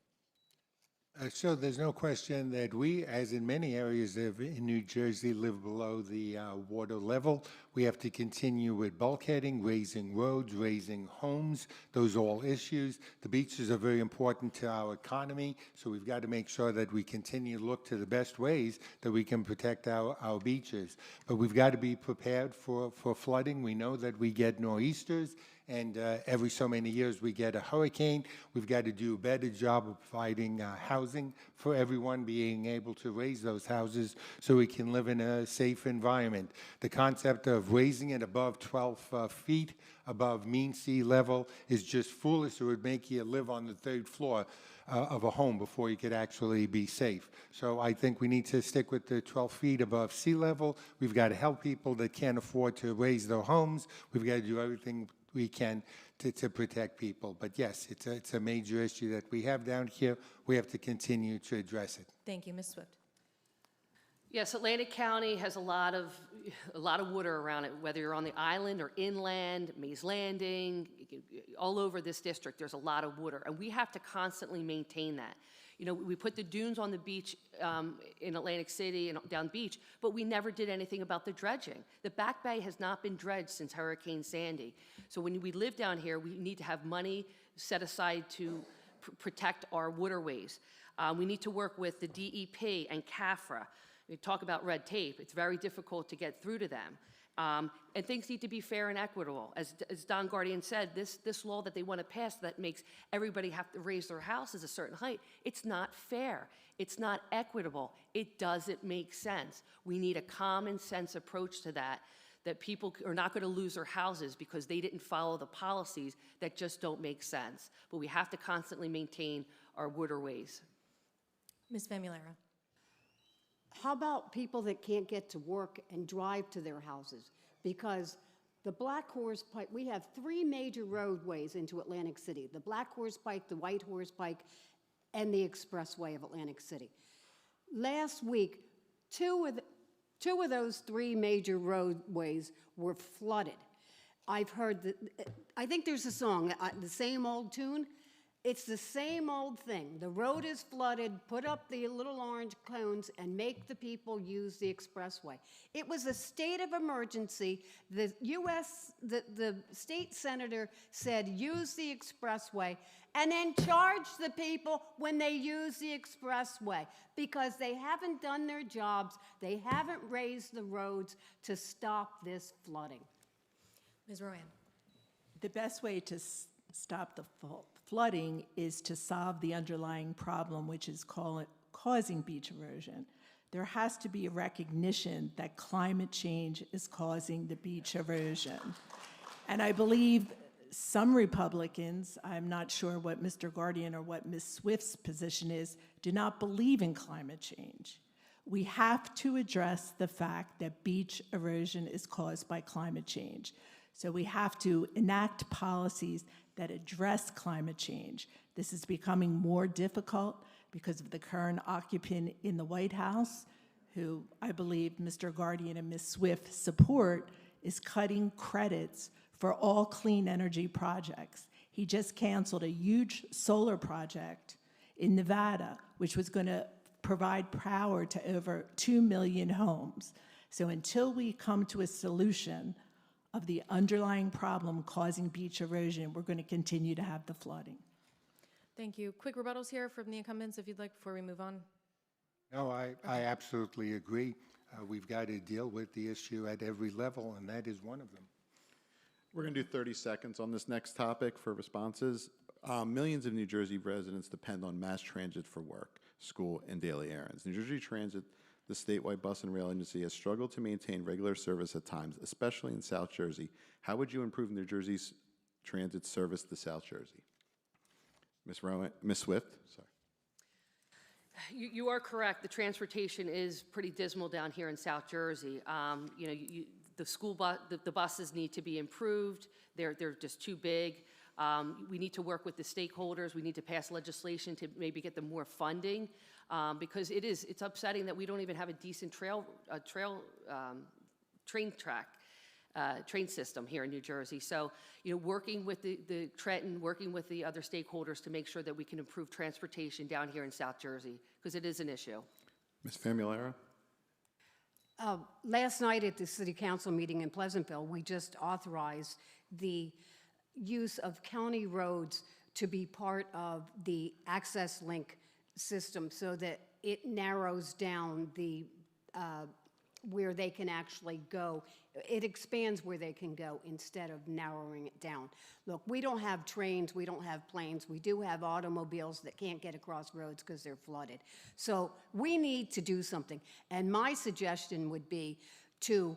So there's no question that we, as in many areas in New Jersey, live below the water level. We have to continue with bulkheading, raising roads, raising homes. Those are all issues. The beaches are very important to our economy, so we've got to make sure that we continue to look to the best ways that we can protect our beaches. But we've got to be prepared for flooding. We know that we get nor'easters, and every so many years we get a hurricane. We've got to do a better job of providing housing for everyone, being able to raise those houses so we can live in a safe environment. The concept of raising it above 12 feet above mean sea level is just foolish. It would make you live on the 3rd floor of a home before you could actually be safe. So I think we need to stick with the 12 feet above sea level. We've got to help people that can't afford to raise their homes. We've got to do everything we can to protect people. But yes, it's a major issue that we have down here. We have to continue to address it. Thank you, Ms. Swift. Yes, Atlantic County has a lot of water around it, whether you're on the island or inland, Mays Landing, all over this district, there's a lot of water, and we have to constantly maintain that. You know, we put the dunes on the beach in Atlantic City and down the beach, but we never did anything about the dredging. The Back Bay has not been dredged since Hurricane Sandy. So when we live down here, we need to have money set aside to protect our waterways. We need to work with the DEP and CAFRA. We talk about red tape. It's very difficult to get through to them. And things need to be fair and equitable. As Don Guardian said, this law that they want to pass that makes everybody have to raise their houses a certain height, it's not fair. It's not equitable. It doesn't make sense. We need a common sense approach to that people are not going to lose their houses because they didn't follow the policies that just don't make sense. But we have to constantly maintain our waterways. Ms. Famularo. How about people that can't get to work and drive to their houses? Because the Black Horse Pike, we have 3 major roadways into Atlantic City: the Black Horse Pike, the White Horse Pike, and the Expressway of Atlantic City. Last week, two of those 3 major roadways were flooded. I've heard I think there's a song, the same old tune. It's the same old thing. The road is flooded, put up the little orange cones and make the people use the expressway. It was a state of emergency. The state senator said use the expressway and then charge the people when they use the expressway because they haven't done their jobs. They haven't raised the roads to stop this flooding. Ms. Rowan. The best way to stop the flooding is to solve the underlying problem, which is causing beach erosion. There has to be a recognition that climate change is causing the beach erosion. And I believe some Republicans, I'm not sure what Mr. Guardian or what Ms. Swift's position is, do not believe in climate change. We have to address the fact that beach erosion is caused by climate change. So we have to enact policies that address climate change. This is becoming more difficult because of the current occupant in the White House, who I believe Mr. Guardian and Ms. Swift support, is cutting credits for all clean energy projects. He just canceled a huge solar project in Nevada, which was going to provide power to over 2 million homes. So until we come to a solution of the underlying problem causing beach erosion, we're going to continue to have the flooding. Thank you. Quick rebuttals here from the incumbents, if you'd like, before we move on. No, I absolutely agree. We've got to deal with the issue at every level, and that is one of them. We're going to do 30 seconds on this next topic for responses. Millions of New Jersey residents depend on mass transit for work, school, and daily errands. New Jersey Transit, the statewide bus and rail agency, has struggled to maintain regular service at times, especially in South Jersey. How would you improve New Jersey's transit service to South Jersey? Ms. Swift, sorry. You are correct. The transportation is pretty dismal down here in South Jersey. The school the buses need to be improved. They're just too big. We need to work with the stakeholders. We need to pass legislation to maybe get them more funding, because it's upsetting that we don't even have a decent train system here in New Jersey. So, working with the Trenton, working with the other stakeholders to make sure that we can improve transportation down here in South Jersey, because it is an issue. Ms. Famularo? Last night at the City Council meeting in Pleasantville, we just authorized the use of county roads to be part of the access link system so that it narrows down the where they can actually go. It expands where they can go instead of narrowing it down. Look, we don't have trains, we don't have planes, we do have automobiles that can't get across roads because they're flooded. So we need to do something. And my suggestion would be to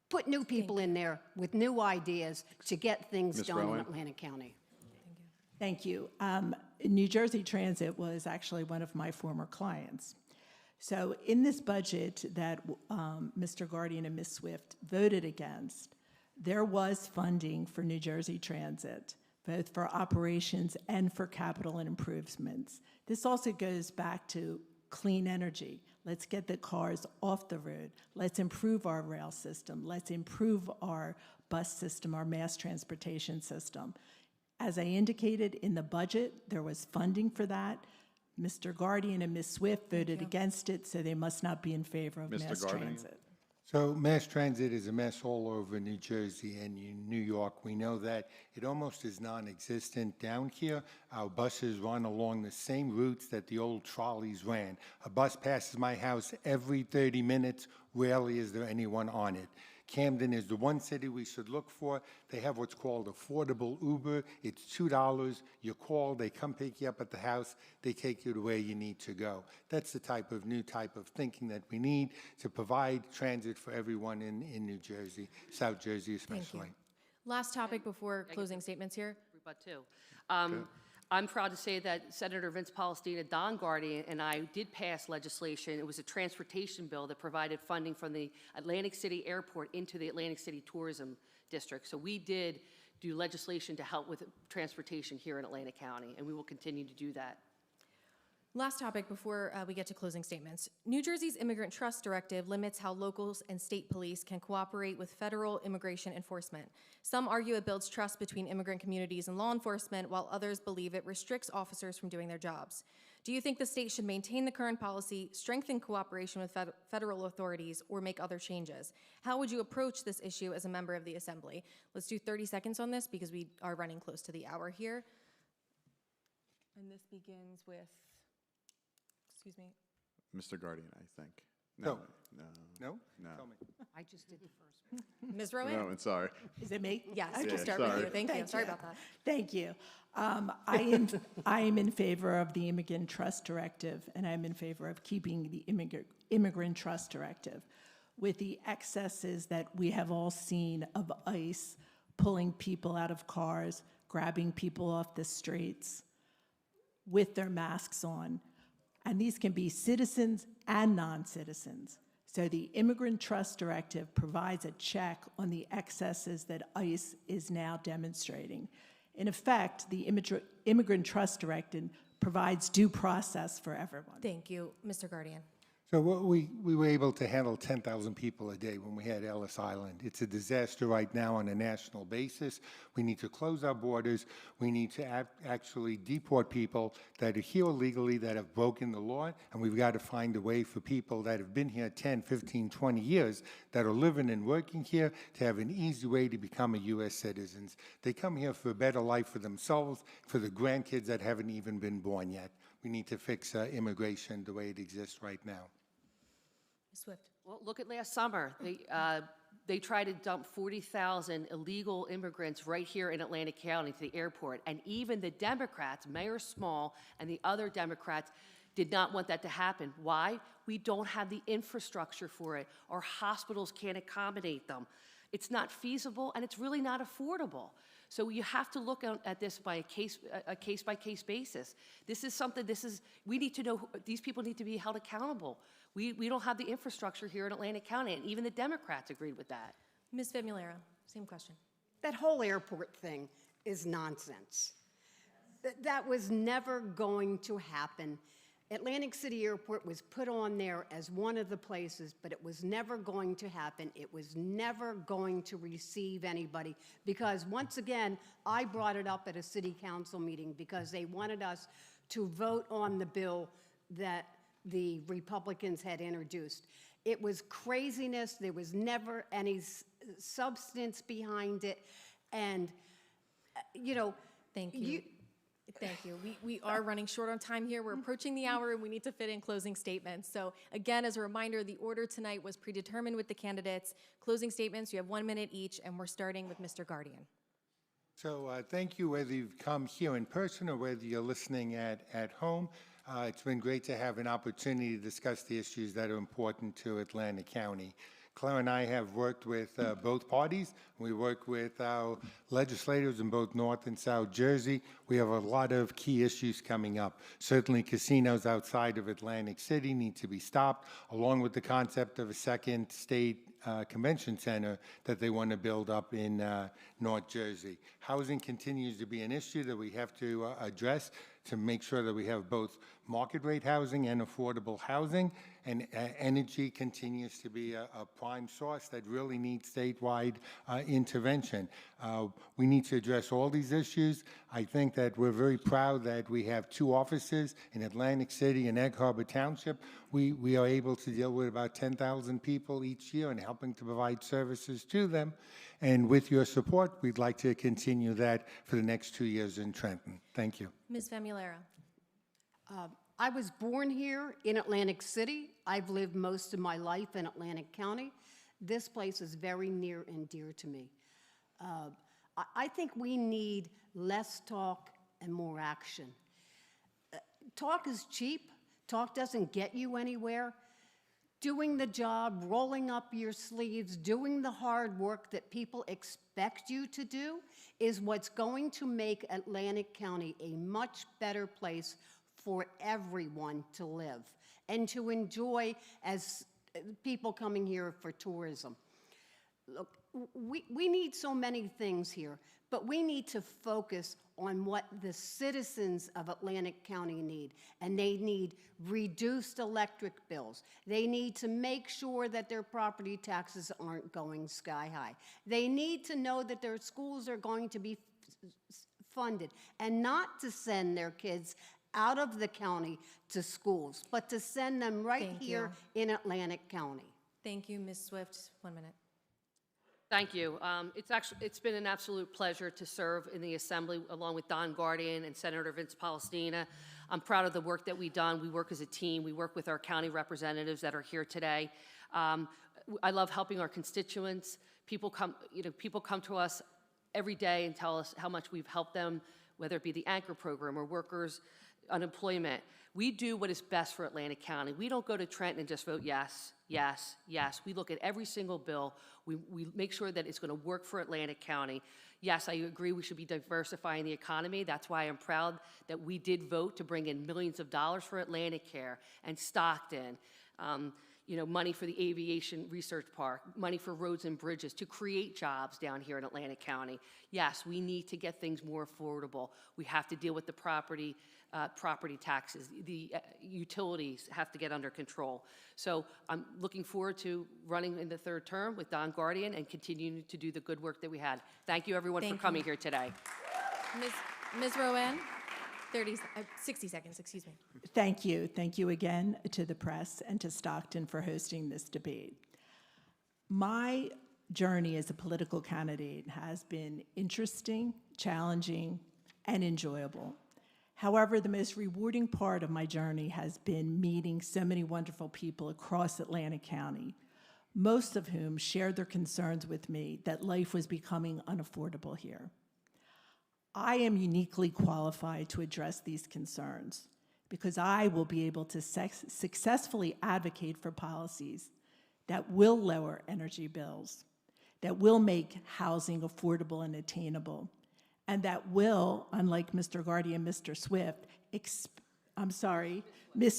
put new people in there with new ideas to get things Ms. done in Rowan? Atlantic County. Thank you. New Jersey Transit was actually one of my former clients. So in this budget that Mr. Guardian and Ms. Swift voted against, there was funding for New Jersey Transit, both for operations and for capital and improvements. This also goes back to clean energy. Let's get the cars off the road. Let's improve our rail system. Let's improve our bus system, our mass transportation system. As I indicated in the budget, there was funding for that. Mr. Guardian and Ms. Swift voted against it, so they must not be in favor of Mr. mass Guardian? transit. So mass transit is a mess all over New Jersey and New York. We know that it almost is non-existent down here. Our buses run along the same routes that the old trolleys ran. A bus passes my house every 30 minutes. Rarely is there anyone on it. Camden is the one city we should look for. They have what's called affordable Uber. It's $2. You call, they come pick you up at the house, they take you to where you need to go. That's the new type of thinking that we need to provide transit for everyone in New Jersey, South Jersey especially. Last topic before closing statements here. Rebut too. I'm proud to say that Senator Vince Palestina, Don Guardian, and I did pass legislation. It was a transportation bill that provided funding from the Atlantic City Airport into the Atlantic City Tourism District. So we did do legislation to help with transportation here in Atlantic County, and we will continue to do that. Last topic before we get to closing statements. New Jersey's Immigrant Trust Directive limits how locals and state police can cooperate with federal immigration enforcement. Some argue it builds trust between immigrant communities and law enforcement, while others believe it restricts officers from doing their jobs. Do you think the state should maintain the current policy, strengthen cooperation with federal authorities, or make other changes? How would you approach this issue as a member of the Assembly? Let's do 30 seconds on this because we are running close to the hour here. And this begins with... Excuse me. Mr. Guardian, I think. No. No. No? No. Tell me. I just did the first one. Ms. Rowan? No, I'm sorry. Is it me? Yes, Okay. we'll start with sorry. you. Thank you. Thank Sorry you. about that. Thank you. I am in favor of the Immigrant Trust Directive, and I'm in favor of keeping the Immigrant Trust Directive. With the excesses that we have all seen of ICE pulling people out of cars, grabbing people off the streets with their masks on, and these can be citizens and non-citizens. So the Immigrant Trust Directive provides a check on the excesses that ICE is now demonstrating. In effect, the Immigrant Trust Directive provides due process for everyone. Thank you, Mr. Guardian. So we were able to handle 10,000 people a day when we had Ellis Island. It's a disaster right now on a national basis. We need to close our borders. We need to actually deport people that are here illegally, that have broken the law, and we've got to find a way for people that have been here 10, 15, 20 years, that are living and working here, to have an easy way to become a U.S. citizens. They come here for a better life for themselves, for the grandkids that haven't even been born yet. We need to fix immigration the way it exists right now. Ms. Swift. Well, look at last summer. They tried to dump 40,000 illegal immigrants right here in Atlantic County to the airport. And even the Democrats, Mayor Small and the other Democrats, did not want that to happen. Why? We don't have the infrastructure for it. Our hospitals can't accommodate them. It's not feasible, and it's really not affordable. So you have to look at this by a case-by-case basis. This is something, we need to know, these people need to be held accountable. We don't have the infrastructure here in Atlantic County, and even the Democrats agreed with that. Ms. Famularo, same question. That whole airport thing is nonsense. That was never going to happen. Atlantic City Airport was put on there as one of the places, but it was never going to happen. It was never going to receive anybody because, once again, I brought it up at a city council meeting because they wanted us to vote on the bill that the Republicans had introduced. It was craziness. There was never any substance behind it. And, you know, Thank you. Thank you. We are running short on time here. We're approaching the hour, and we need to fit in closing statements. So again, as a reminder, the order tonight was predetermined with the candidates. Closing statements, you have 1 minute each, and we're starting with Mr. Guardian. So thank you, whether you've come here in person or whether you're listening at home. It's been great to have an opportunity to discuss the issues that are important to Atlantic County. Claire and I have worked with both parties. We work with our legislators in both North and South Jersey. We have a lot of key issues coming up. Certainly casinos outside of Atlantic City need to be stopped, along with the concept of a second state convention center that they want to build up in North Jersey. Housing continues to be an issue that we have to address to make sure that we have both market rate housing and affordable housing, and energy continues to be a prime source that really needs statewide intervention. We need to address all these issues. I think that we're very proud that we have 2 offices in Atlantic City and Egg Harbor Township. We are able to deal with about 10,000 people each year and helping to provide services to them. And with your support, we'd like to continue that for the next 2 years in Trenton. Thank you. Ms. Famularo. I was born here in Atlantic City. I've lived most of my life in Atlantic County. This place is very near and dear to me. I think we need less talk and more action. Talk is cheap. Talk doesn't get you anywhere. Doing the job, rolling up your sleeves, doing the hard work that people expect you to do is what's going to make Atlantic County a much better place for everyone to live and to enjoy as people coming here for tourism. Look, we need so many things here, but we need to focus on what the citizens of Atlantic County need. And they need reduced electric bills. They need to make sure that their property taxes aren't going sky high. They need to know that their schools are going to be funded, and not to send their kids out of the county to schools, but to send them right here in Atlantic County. Thank you, Ms. Swift. 1 minute. Thank you. It's been an absolute pleasure to serve in the Assembly along with Don Guardian and Senator Vince Palestina. I'm proud of the work that we've done. We work as a team. We work with our county representatives that are here today. I love helping our constituents. People come to us every day and tell us how much we've helped them, whether it be the anchor program or workers' unemployment. We do what is best for Atlantic County. We don't go to Trenton and just vote yes, yes, yes. We look at every single bill. We make sure that it's going to work for Atlantic County. Yes, I agree we should be diversifying the economy. That's why I'm proud that we did vote to bring in millions of dollars for Atlantic Care and Stockton. Money for the Aviation Research Park, money for roads and bridges to create jobs down here in Atlantic County. Yes, we need to get things more affordable. We have to deal with the property taxes. The utilities have to get under control. So I'm looking forward to running in the 3rd term with Don Guardian and continuing to do the good work that we had. Thank you, everyone, for coming here today. Ms. Rowan. 60 seconds, excuse me. Thank you. Thank you again to the press and to Stockton for hosting this debate. My journey as a political candidate has been interesting, challenging, and enjoyable. However, the most rewarding part of my journey has been meeting so many wonderful people across Atlantic County, most of whom shared their concerns with me that life was becoming unaffordable here. I am uniquely qualified to address these concerns because I will be able to successfully advocate for policies that will lower energy bills, that will make housing affordable and attainable, and that will, unlike Mr. Guardian, Mr. Swift, Ms.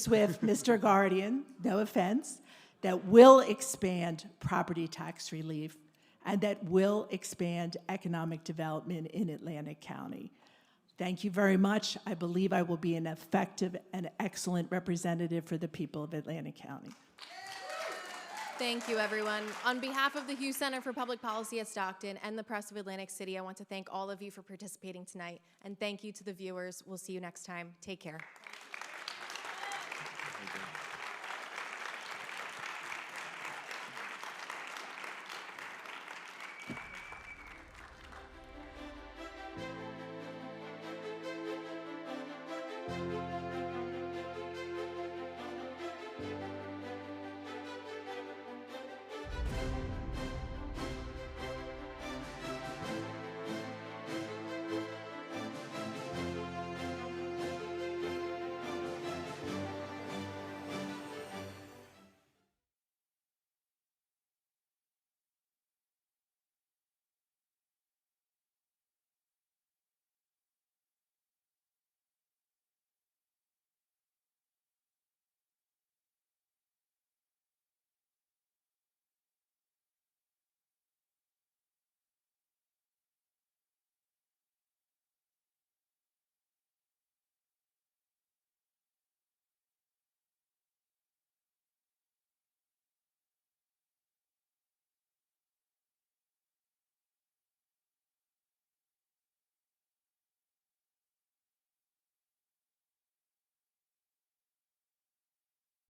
Swift, Mr. Guardian, no offense, that will expand property tax relief and that will expand economic development in Atlantic County. Thank you very much. I believe I will be an effective and excellent representative for the people of Atlantic County. Thank you, everyone. On behalf of the Hughes Center for Public Policy at Stockton and the press of Atlantic City, I want to thank all of you for participating tonight, and thank you to the viewers. We'll see you next time. Take care.